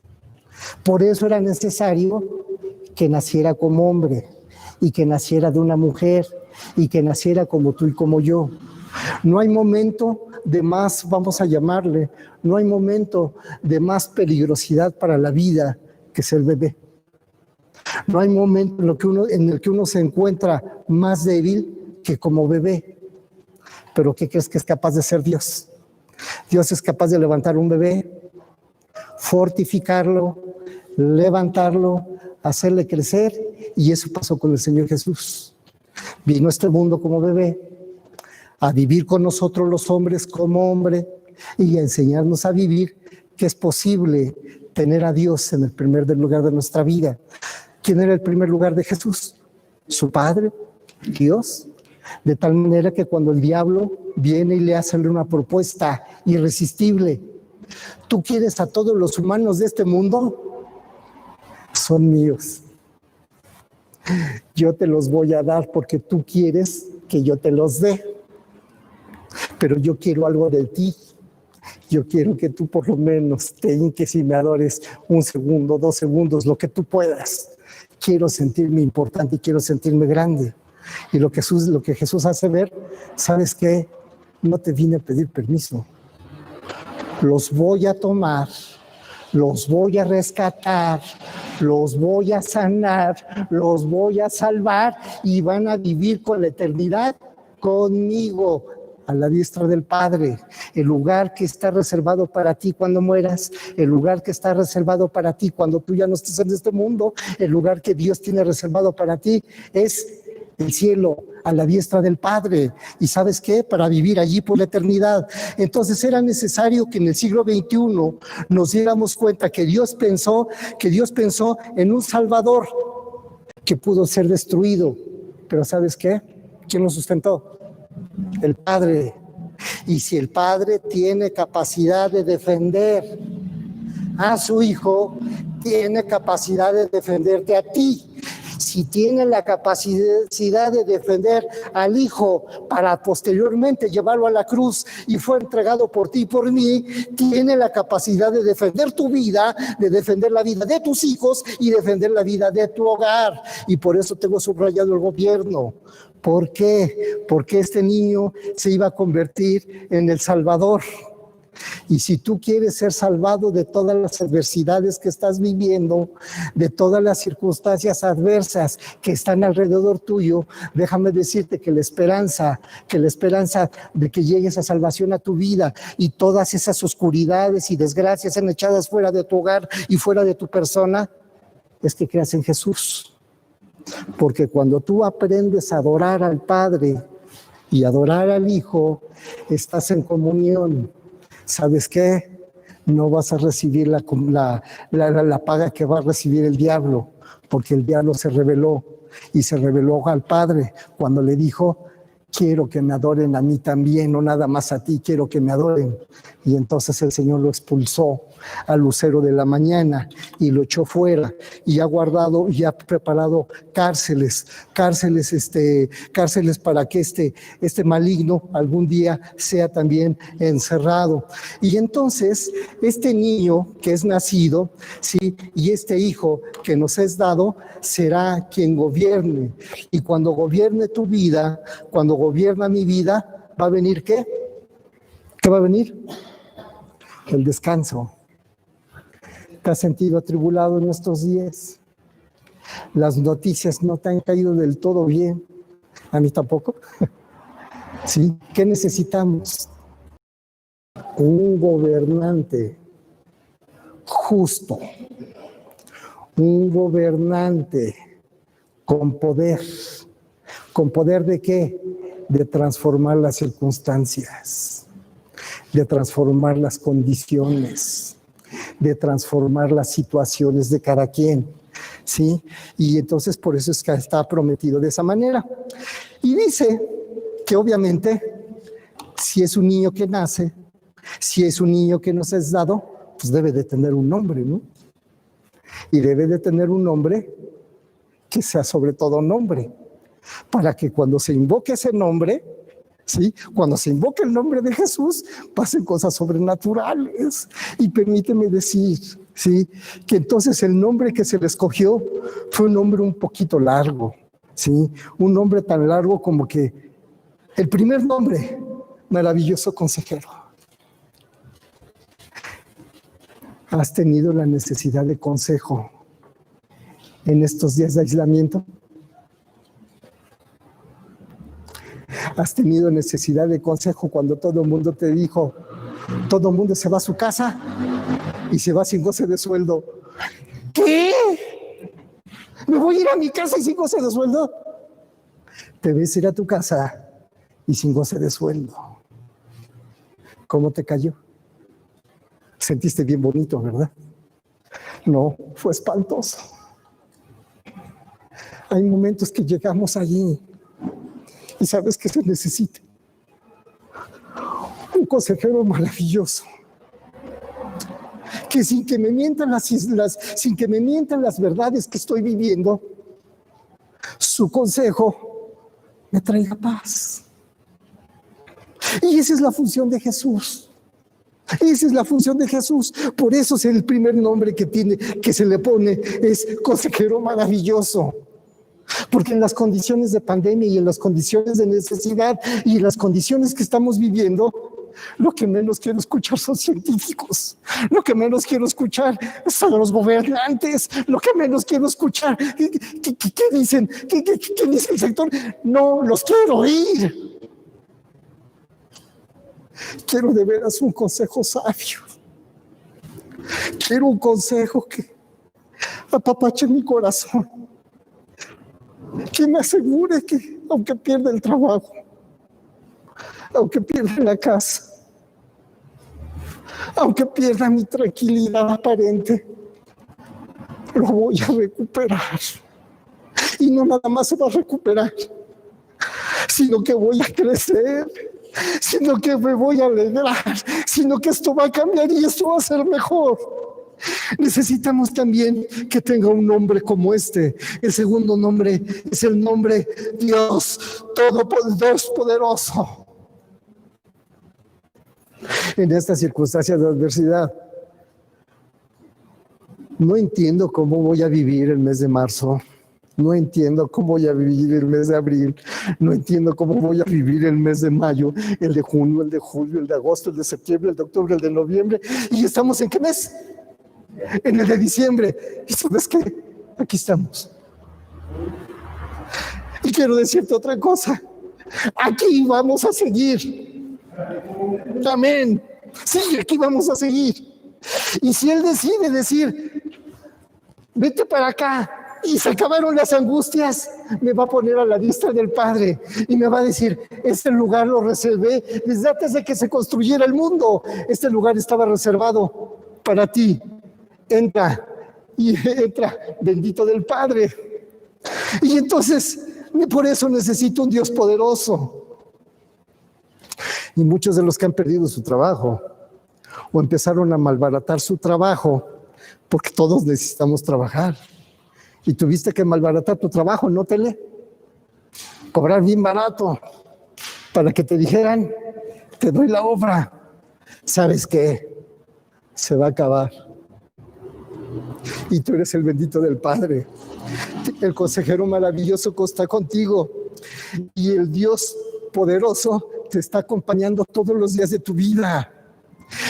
Por eso era necesario que naciera como hombre y que naciera de una mujer y que naciera como tú y como yo. No hay momento de más, vamos a llamarle, no hay momento de más peligrosidad para la vida que ser bebé. No hay momento en el que uno se encuentra más débil que como bebé. Pero ¿qué crees que es capaz de hacer Dios? Dios es capaz de levantar un bebé, fortificarlo, levantarlo, hacerle crecer, y eso pasó con el Señor Jesús. Vino a este mundo como bebé, a vivir con nosotros los hombres como hombre y a enseñarnos a vivir que es posible tener a Dios en el primer lugar de nuestra vida. ¿Quién era el primer lugar de Jesús? Su Padre, Dios. De tal manera que cuando el diablo viene y le hace una propuesta irresistible, ¿tú quieres a todos los humanos de este mundo? Son míos. Yo te los voy a dar porque tú quieres que yo te los dé. Pero yo quiero algo de ti. Yo quiero que tú por lo menos te hinques y me adores 1 segundo, 2 segundos, lo que tú puedas. Quiero sentirme importante y quiero sentirme grande. Y lo que Jesús hace ver, ¿sabes qué? No te vine a pedir permiso. Los voy a tomar, los voy a rescatar, los voy a sanar, los voy a salvar y van a vivir con la eternidad conmigo, a la diestra del Padre. El lugar que está reservado para ti cuando mueras, el lugar que está reservado para ti cuando tú ya no estés en este mundo, el lugar que Dios tiene reservado para ti es el cielo, a la diestra del Padre. ¿Y sabes qué? Para vivir allí por la eternidad. Entonces era necesario que en el siglo XXI nos diéramos cuenta que Dios pensó en un Salvador que pudo ser destruido. Pero ¿sabes qué? ¿Quién lo sustentó? El Padre. Y si el Padre tiene capacidad de defender a su Hijo, tiene capacidad de defenderte a ti. Si tiene la capacidad de defender al Hijo para posteriormente llevarlo a la cruz y fue entregado por ti y por mí, tiene la capacidad de defender tu vida, de defender la vida de tus hijos y defender la vida de tu hogar. Y por eso tengo subrayado el gobierno. ¿Por qué? Porque este niño se iba a convertir en el Salvador. Y si tú quieres ser salvado de todas las adversidades que estás viviendo, de todas las circunstancias adversas que están alrededor tuyo, déjame decirte que la esperanza de que llegue esa salvación a tu vida y todas esas oscuridades y desgracias sean echadas fuera de tu hogar y fuera de tu persona, es que creas en Jesús. Porque cuando tú aprendes a adorar al Padre y adorar al Hijo, estás en comunión. ¿Sabes qué? No vas a recibir la paga que va a recibir el diablo, porque el diablo se rebeló al Padre cuando le dijo: quiero que me adoren a mí también, no nada más a ti, quiero que me adoren. Y entonces el Señor lo expulsó al lucero de la mañana y lo echó fuera, y ha guardado y ha preparado cárceles para que este maligno algún día sea también encerrado. Y entonces este niño que es nacido, ¿sí? Y este hijo que nos es dado será quien gobierne. Y cuando gobierne tu vida, cuando gobierna mi vida, ¿va a venir qué? ¿Qué va a venir? El descanso. ¿Te has sentido atribulado en estos días? Las noticias no te han caído del todo bien. A mí tampoco. ¿Sí? ¿Qué necesitamos? Un gobernante justo. Un gobernante con poder. ¿Con poder de qué? De transformar las circunstancias, de transformar las condiciones, de transformar las situaciones de cada quien, ¿sí? Y entonces por eso es que está prometido de esa manera. Y dice que obviamente, si es un niño que nace, si es un niño que nos es dado, pues debe de tener un nombre, ¿no? Y debe de tener un nombre que sea sobre todo nombre, para que cuando se invoque ese nombre, ¿sí? Cuando se invoque el nombre de Jesús, pasen cosas sobrenaturales. Y permíteme decir, ¿sí? Que entonces el nombre que se le escogió fue un nombre un poquito largo, ¿sí? Un nombre tan largo como que el primer nombre, Maravilloso Consejero. ¿Has tenido la necesidad de consejo en estos días de aislamiento? Has tenido necesidad de consejo cuando todo el mundo te dijo, todo el mundo se va a su casa y se va sin goce de sueldo. ¿Qué? ¿Me voy a ir a mi casa y sin goce de sueldo? Te ves ir a tu casa y sin goce de sueldo. ¿Cómo te cayó? Sentiste bien bonito, ¿verdad? No, fue espantoso. Hay momentos que llegamos allí y sabes que se necesita un consejero maravilloso que sin que me mientan sin que me mientan las verdades que estoy viviendo, su consejo me traiga paz. Y esa es la función de Jesús. Esa es la función de Jesús. Por eso es el primer nombre que se le pone, es consejero maravilloso. Porque en las condiciones de pandemia y en las condiciones de necesidad y en las condiciones que estamos viviendo, lo que menos quiero escuchar son científicos, lo que menos quiero escuchar son los gobernantes, lo que menos quiero escuchar, ¿qué dicen? ¿Qué dice el sector? No los quiero oír. Quiero de veras un consejo sabio. Quiero un consejo que apapache mi corazón, que me asegure que aunque pierda el trabajo, aunque pierda la casa, aunque pierda mi tranquilidad aparente, lo voy a recuperar. Y no nada más se va a recuperar, sino que voy a crecer, sino que me voy a alegrar, sino que esto va a cambiar y esto va a ser mejor. Necesitamos también que tenga un nombre como este. El segundo nombre es el nombre Dios Todopoderoso. En estas circunstancias de adversidad, no entiendo cómo voy a vivir el mes de marzo. No entiendo cómo voy a vivir el mes de abril, no entiendo cómo voy a vivir el mes de mayo, el de junio, el de julio, el de agosto, el de septiembre, el de octubre, el de noviembre. ¿Y estamos en qué mes? En el de diciembre. ¿Y sabes qué? Aquí estamos. Y quiero decirte otra cosa. Aquí vamos a seguir. Amén. Sí, aquí vamos a seguir. Y si Él decide decir, vete para acá, y se acabaron las angustias, me va a poner a la vista del Padre y me va a decir, este lugar lo reservé desde antes de que se construyera el mundo. Este lugar estaba reservado para ti. Entra, y entra, bendito del Padre. Y entonces, por eso necesito un Dios poderoso. Y muchos de los que han perdido su trabajo o empezaron a malbaratar su trabajo, porque todos necesitamos trabajar. Y tuviste que malbaratar tu trabajo, no cobrar bien barato, para que te dijeran, te doy la obra. ¿Sabes qué? Se va a acabar. Y tú eres el bendito del Padre. El consejero maravilloso que está contigo. Y el Dios poderoso te está acompañando todos los días de tu vida.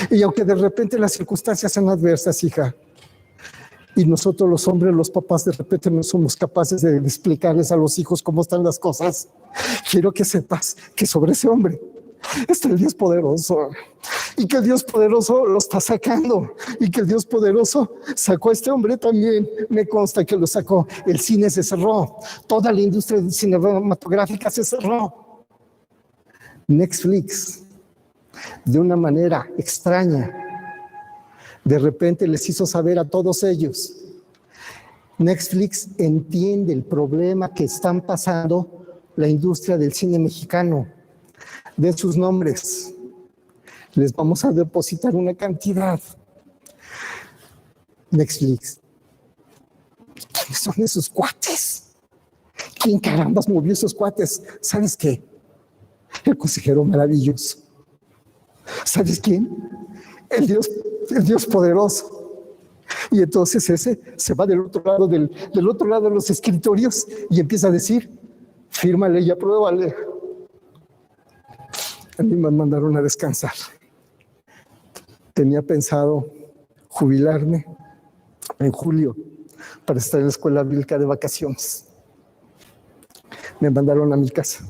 Y aunque de repente las circunstancias sean adversas, hija, y nosotros los hombres, los papás, de repente no somos capaces de explicarles a los hijos cómo están las cosas, quiero que sepas que sobre ese hombre está el Dios poderoso, y que el Dios poderoso lo está sacando, y que el Dios poderoso sacó a este hombre también. Me consta que lo sacó. El cine se cerró, toda la industria cinematográfica se cerró. Netflix, de una manera extraña, de repente les hizo saber a todos ellos. Netflix entiende el problema que están pasando la industria del cine mexicano. De sus nombres, les vamos a depositar una cantidad. Netflix, ¿quiénes son esos cuates? ¿Quién carambas movió esos cuates? ¿Sabes qué? El consejero maravilloso. ¿Sabes quién? El Dios poderoso. Y entonces ese se va del otro lado del otro lado de los escritorios y empieza a decir, fírmale y apruébale. A mí me mandaron a descansar. Tenía pensado jubilarme en julio para estar en la escuela bíblica de vacaciones. Me mandaron a mi casa.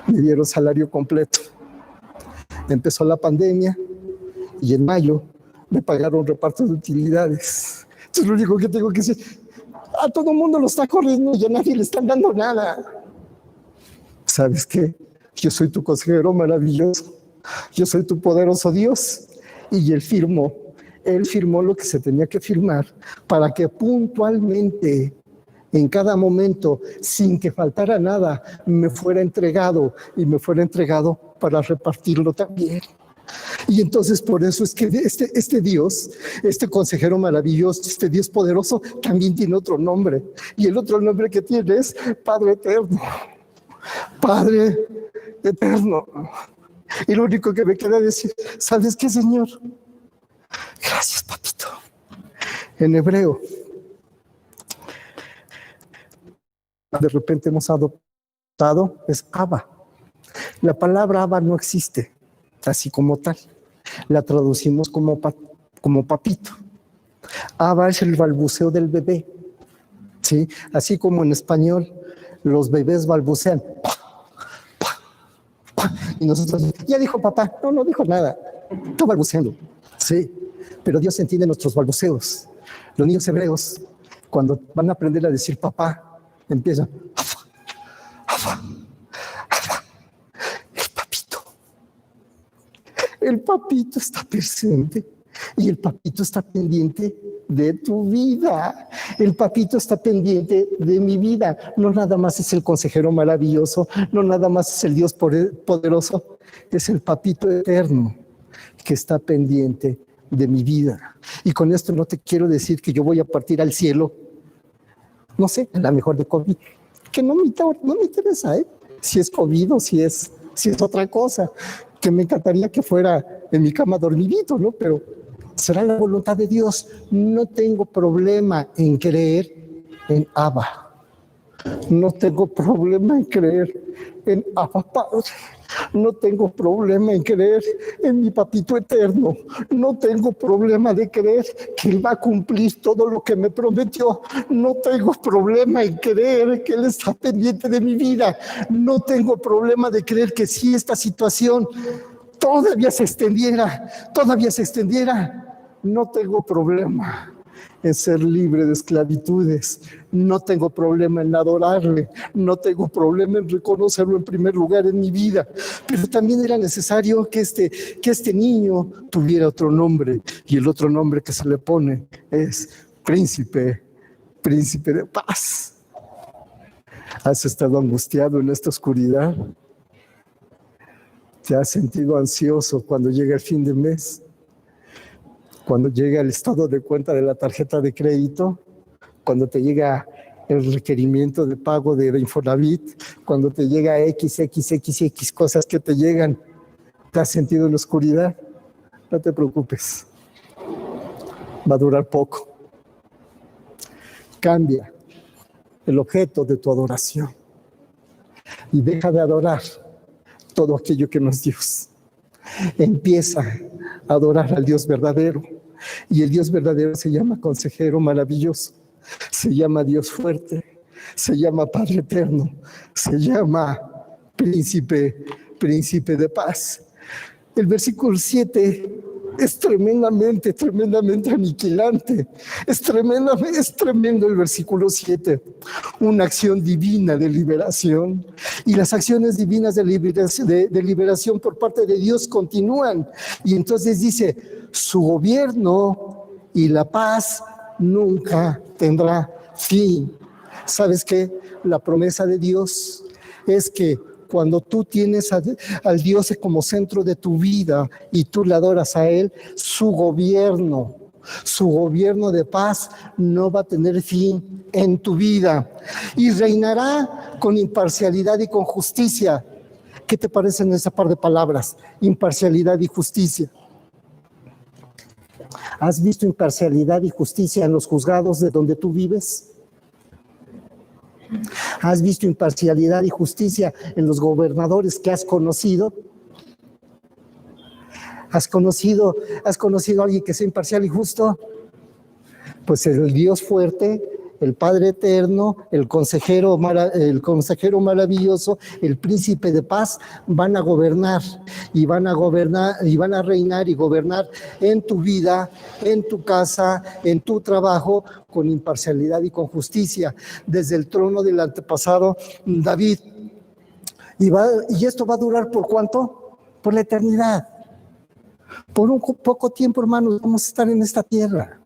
me dieron salario completo. Empezó la pandemia y en mayo me pagaron reparto de utilidades. Entonces lo único que tengo que decir, a todo el mundo lo está corriendo y a nadie le están dando nada. ¿Sabes qué? Yo soy tu consejero maravilloso. Yo soy tu poderoso Dios. Y él firmó lo que se tenía que firmar para que puntualmente, en cada momento, sin que faltara nada, me fuera entregado y me fuera entregado para repartirlo también. Y entonces por eso es que este Dios, este consejero maravilloso, este Dios poderoso, también tiene otro nombre. Y el otro nombre que tiene es Padre Eterno. Padre Eterno. Y lo único que me queda decir, ¿sabes qué, Señor? Gracias, papito. En hebreo, de repente hemos adoptado, es Abba. La palabra Abba no existe, así como tal. La traducimos como papito. Abba es el balbuceo del bebé, ¿sí? Así como en español los bebés balbucean. Y nosotros, ya dijo papá, no dijo nada, está balbuceando, sí, pero Dios entiende nuestros balbuceos. Los niños hebreos, cuando van a aprender a decir papá, empiezan, el papito está presente y el papito está pendiente de tu vida. El papito está pendiente de mi vida. No nada más es el consejero maravilloso, no nada más es el Dios poderoso, es el papito eterno que está pendiente de mi vida. Y con esto no te quiero decir que yo voy a partir al cielo, no sé, a la mejor de COVID, que no me interesa, si es COVID o si es otra cosa, que me encantaría que fuera en mi cama dormidito, ¿no? Pero será la voluntad de Dios. No tengo problema en creer en Abba. No tengo problema en creer en Abba Padre. No tengo problema en creer en mi papito eterno. No tengo problema de creer que Él va a cumplir todo lo que me prometió. No tengo problema en creer que Él está pendiente de mi vida. No tengo problema de creer que si esta situación todavía se extendiera, no tengo problema en ser libre de esclavitudes, no tengo problema en adorarle, no tengo problema en reconocerlo en primer lugar en mi vida, pero también era necesario que este niño tuviera otro nombre, y el otro nombre que se le pone es príncipe de paz. ¿Has estado angustiado en esta oscuridad? ¿Te has sentido ansioso cuando llega el fin de mes? Cuando llega el estado de cuenta de la tarjeta de crédito, cuando te llega el requerimiento de pago de Infonavit, cuando te llega XXXX cosas que te llegan, ¿te has sentido en la oscuridad? No te preocupes, va a durar poco. Cambia el objeto de tu adoración y deja de adorar todo aquello que no es Dios. Empieza a adorar al Dios verdadero. Y el Dios verdadero se llama consejero maravilloso, se llama Dios fuerte, se llama Padre eterno, se llama príncipe de paz. El versículo 7 es tremendamente aniquilante. Es tremendo el versículo 7. Una acción divina de liberación. Y las acciones divinas de liberación por parte de Dios continúan. Y entonces dice, su gobierno y la paz nunca tendrá fin. ¿Sabes qué? La promesa de Dios es que cuando tú tienes al Dios como centro de tu vida y tú le adoras a Él, su gobierno de paz no va a tener fin en tu vida y reinará con imparcialidad y con justicia. ¿Qué te parecen esa par de palabras? Imparcialidad y justicia. ¿Has visto imparcialidad y justicia en los juzgados de donde tú vives? ¿Has visto imparcialidad y justicia en los gobernadores que has conocido? ¿Has conocido a alguien que sea imparcial y justo? Pues el Dios fuerte el Padre eterno, el consejero maravilloso, el príncipe de paz, van a gobernar y van a reinar y gobernar en tu vida, en tu casa, en tu trabajo, con imparcialidad y con justicia, desde el trono del antepasado David. Y esto va a durar ¿por cuánto? Por la eternidad. Por un poco tiempo, hermanos, vamos a estar en esta tierra.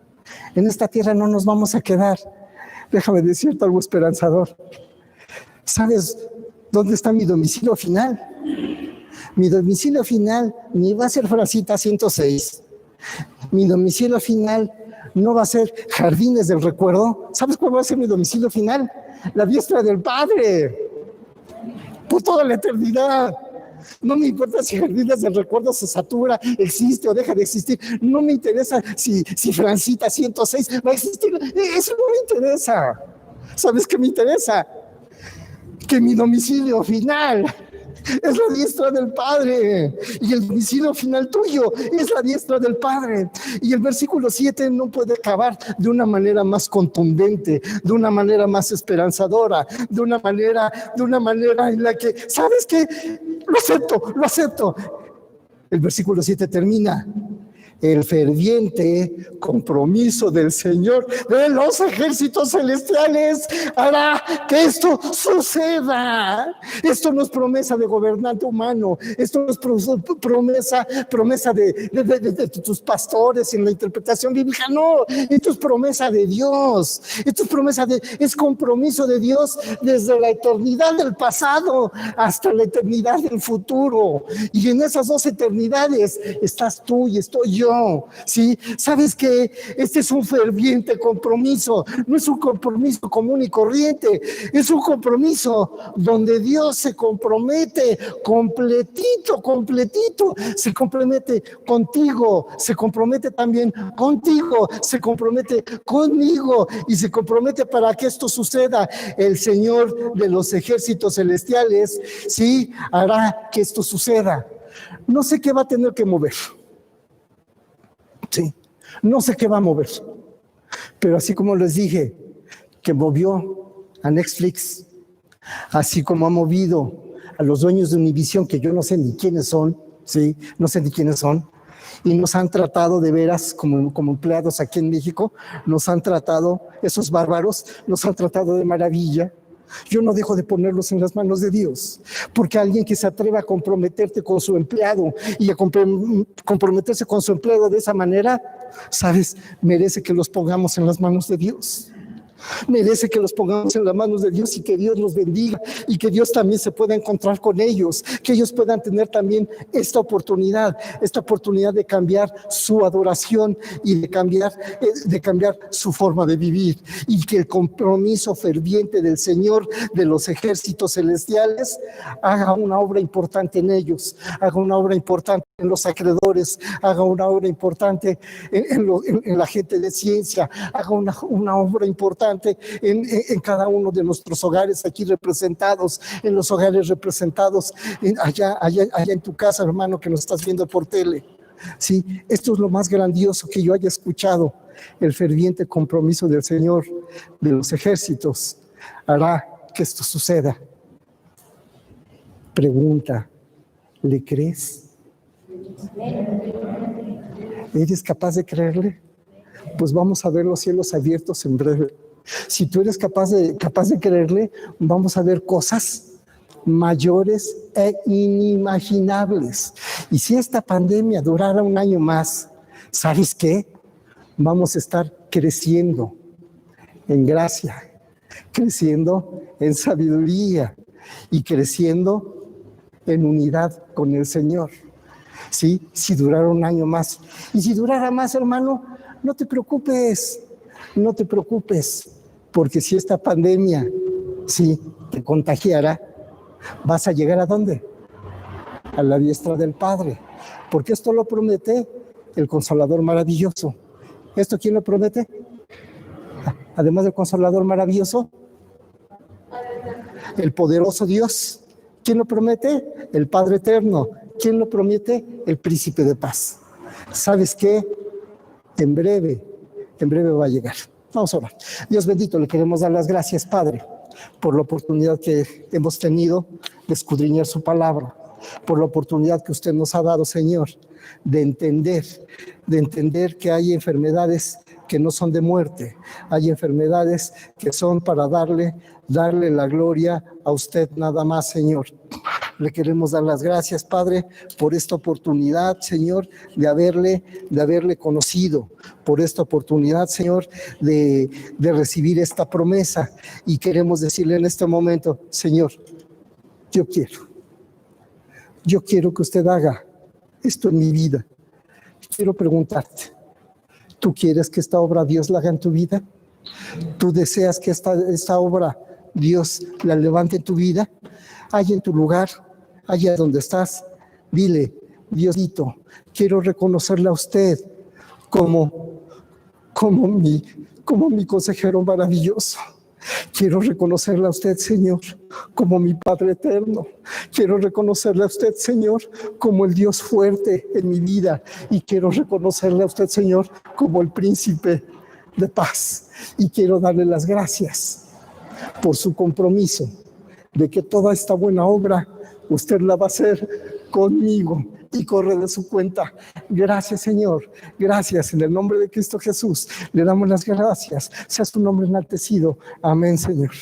En esta tierra no nos vamos a quedar. Déjame decirte algo esperanzador. ¿Sabes dónde está mi domicilio final? Mi domicilio final ni va a ser Frasita 106. Mi domicilio final no va a ser Jardines del Recuerdo. ¿Sabes cuál va a ser mi domicilio final? La diestra del Padre. Por toda la eternidad. No me importa si Jardines del Recuerdo se satura, existe o deja de existir. No me interesa si Francita 106 va a existir. Eso no me interesa. ¿Sabes qué me interesa? Que mi domicilio final es la diestra del Padre. Y el domicilio final tuyo es la diestra del Padre. Y el versículo 7 no puede acabar de una manera más contundente, de una manera más esperanzadora, de una manera en la que, ¿sabes qué? Lo acepto. El versículo 7 termina: el ferviente compromiso del Señor de los ejércitos celestiales hará que esto suceda. Esto no es promesa de gobernante humano, esto no es promesa de tus pastores en la interpretación bíblica, no, esto es promesa de Dios, es compromiso de Dios desde la eternidad del pasado hasta la eternidad del futuro, y en esas dos eternidades estás tú y estoy yo. ¿Sí? ¿Sabes qué? Este es un ferviente compromiso, no es un compromiso común y corriente, es un compromiso donde Dios se compromete completito, se compromete contigo, se compromete también contigo, se compromete conmigo y se compromete para que esto suceda. El Señor de los ejércitos celestiales, sí, hará que esto suceda. No sé qué va a tener que mover. Sí, no sé qué va a mover, pero así como les dije que movió a Netflix, así como ha movido a los dueños de Univision, que yo no sé ni quiénes son, sí, no sé ni quiénes son, y nos han tratado de veras como empleados aquí en México, nos han tratado, esos bárbaros, nos han tratado de maravilla. Yo no dejo de ponerlos en las manos de Dios, porque alguien que se atreva a comprometerte con su empleado y a comprometerse con su empleado de esa manera, ¿sabes? Merece que los pongamos en las manos de Dios. Merece que los pongamos en las manos de Dios y que Dios los bendiga y que Dios también se pueda encontrar con ellos, que ellos puedan tener también esta oportunidad de cambiar su adoración y de cambiar su forma de vivir, y que el compromiso ferviente del Señor de los ejércitos celestiales haga una obra importante en ellos, haga una obra importante en los acreedores, haga una obra importante en la gente de ciencia, haga una obra importante en cada uno de nuestros hogares aquí representados, en los hogares representados allá en tu casa, hermano, que nos estás viendo por tele. Sí, esto es lo más grandioso que yo haya escuchado. El ferviente compromiso del Señor de los ejércitos hará que esto suceda. Pregunta: ¿le crees? ¿Eres capaz de creerle? Pues vamos a ver los cielos abiertos en breve. Si tú eres capaz de creerle, vamos a ver cosas mayores e inimaginables. Y si esta pandemia durara un año más, ¿sabes qué? Vamos a estar creciendo en gracia, creciendo en sabiduría y creciendo en unidad con el Señor. ¿Sí? Si durara un año más. Y si durara más, hermano, no te preocupes, porque si esta pandemia, sí, te contagiara, vas a llegar ¿a dónde? A la diestra del Padre, porque esto lo promete el Consolador maravilloso. ¿Esto quién lo promete? Además del Consolador maravilloso, el poderoso Dios. ¿Quién lo promete? El Padre eterno. ¿Quién lo promete? El Príncipe de paz. ¿Sabes qué? En breve va a llegar. Vamos a orar. Dios bendito, le queremos dar las gracias, Padre, por la oportunidad que hemos tenido de escudriñar su palabra, por la oportunidad que usted nos ha dado, Señor, de entender que hay enfermedades que no son de muerte, hay enfermedades que son para darle la gloria a usted nada más, Señor. Le queremos dar las gracias, Padre, por esta oportunidad, Señor, de haberle conocido, por esta oportunidad, Señor, de recibir esta promesa. Y queremos decirle en este momento, Señor, yo quiero que usted haga esto en mi vida. Quiero preguntarte, ¿tú quieres que esta obra Dios la haga en tu vida? ¿Tú deseas que esta obra Dios la levante en tu vida? Allá en tu lugar, allá donde estás, dile, Diosito, quiero reconocerle a usted como mi consejero maravilloso. Quiero reconocerle a usted, Señor, como mi Padre eterno. Quiero reconocerle a usted, Señor, como el Dios fuerte en mi vida. Y quiero reconocerle a usted, Señor, como el príncipe de paz. Y quiero darle las gracias por su compromiso de que toda esta buena obra usted la va a hacer conmigo y corre de su cuenta. Gracias, Señor. Gracias. En el nombre de Cristo Jesús le damos las gracias. Sea su nombre enaltecido. Amén, Señor.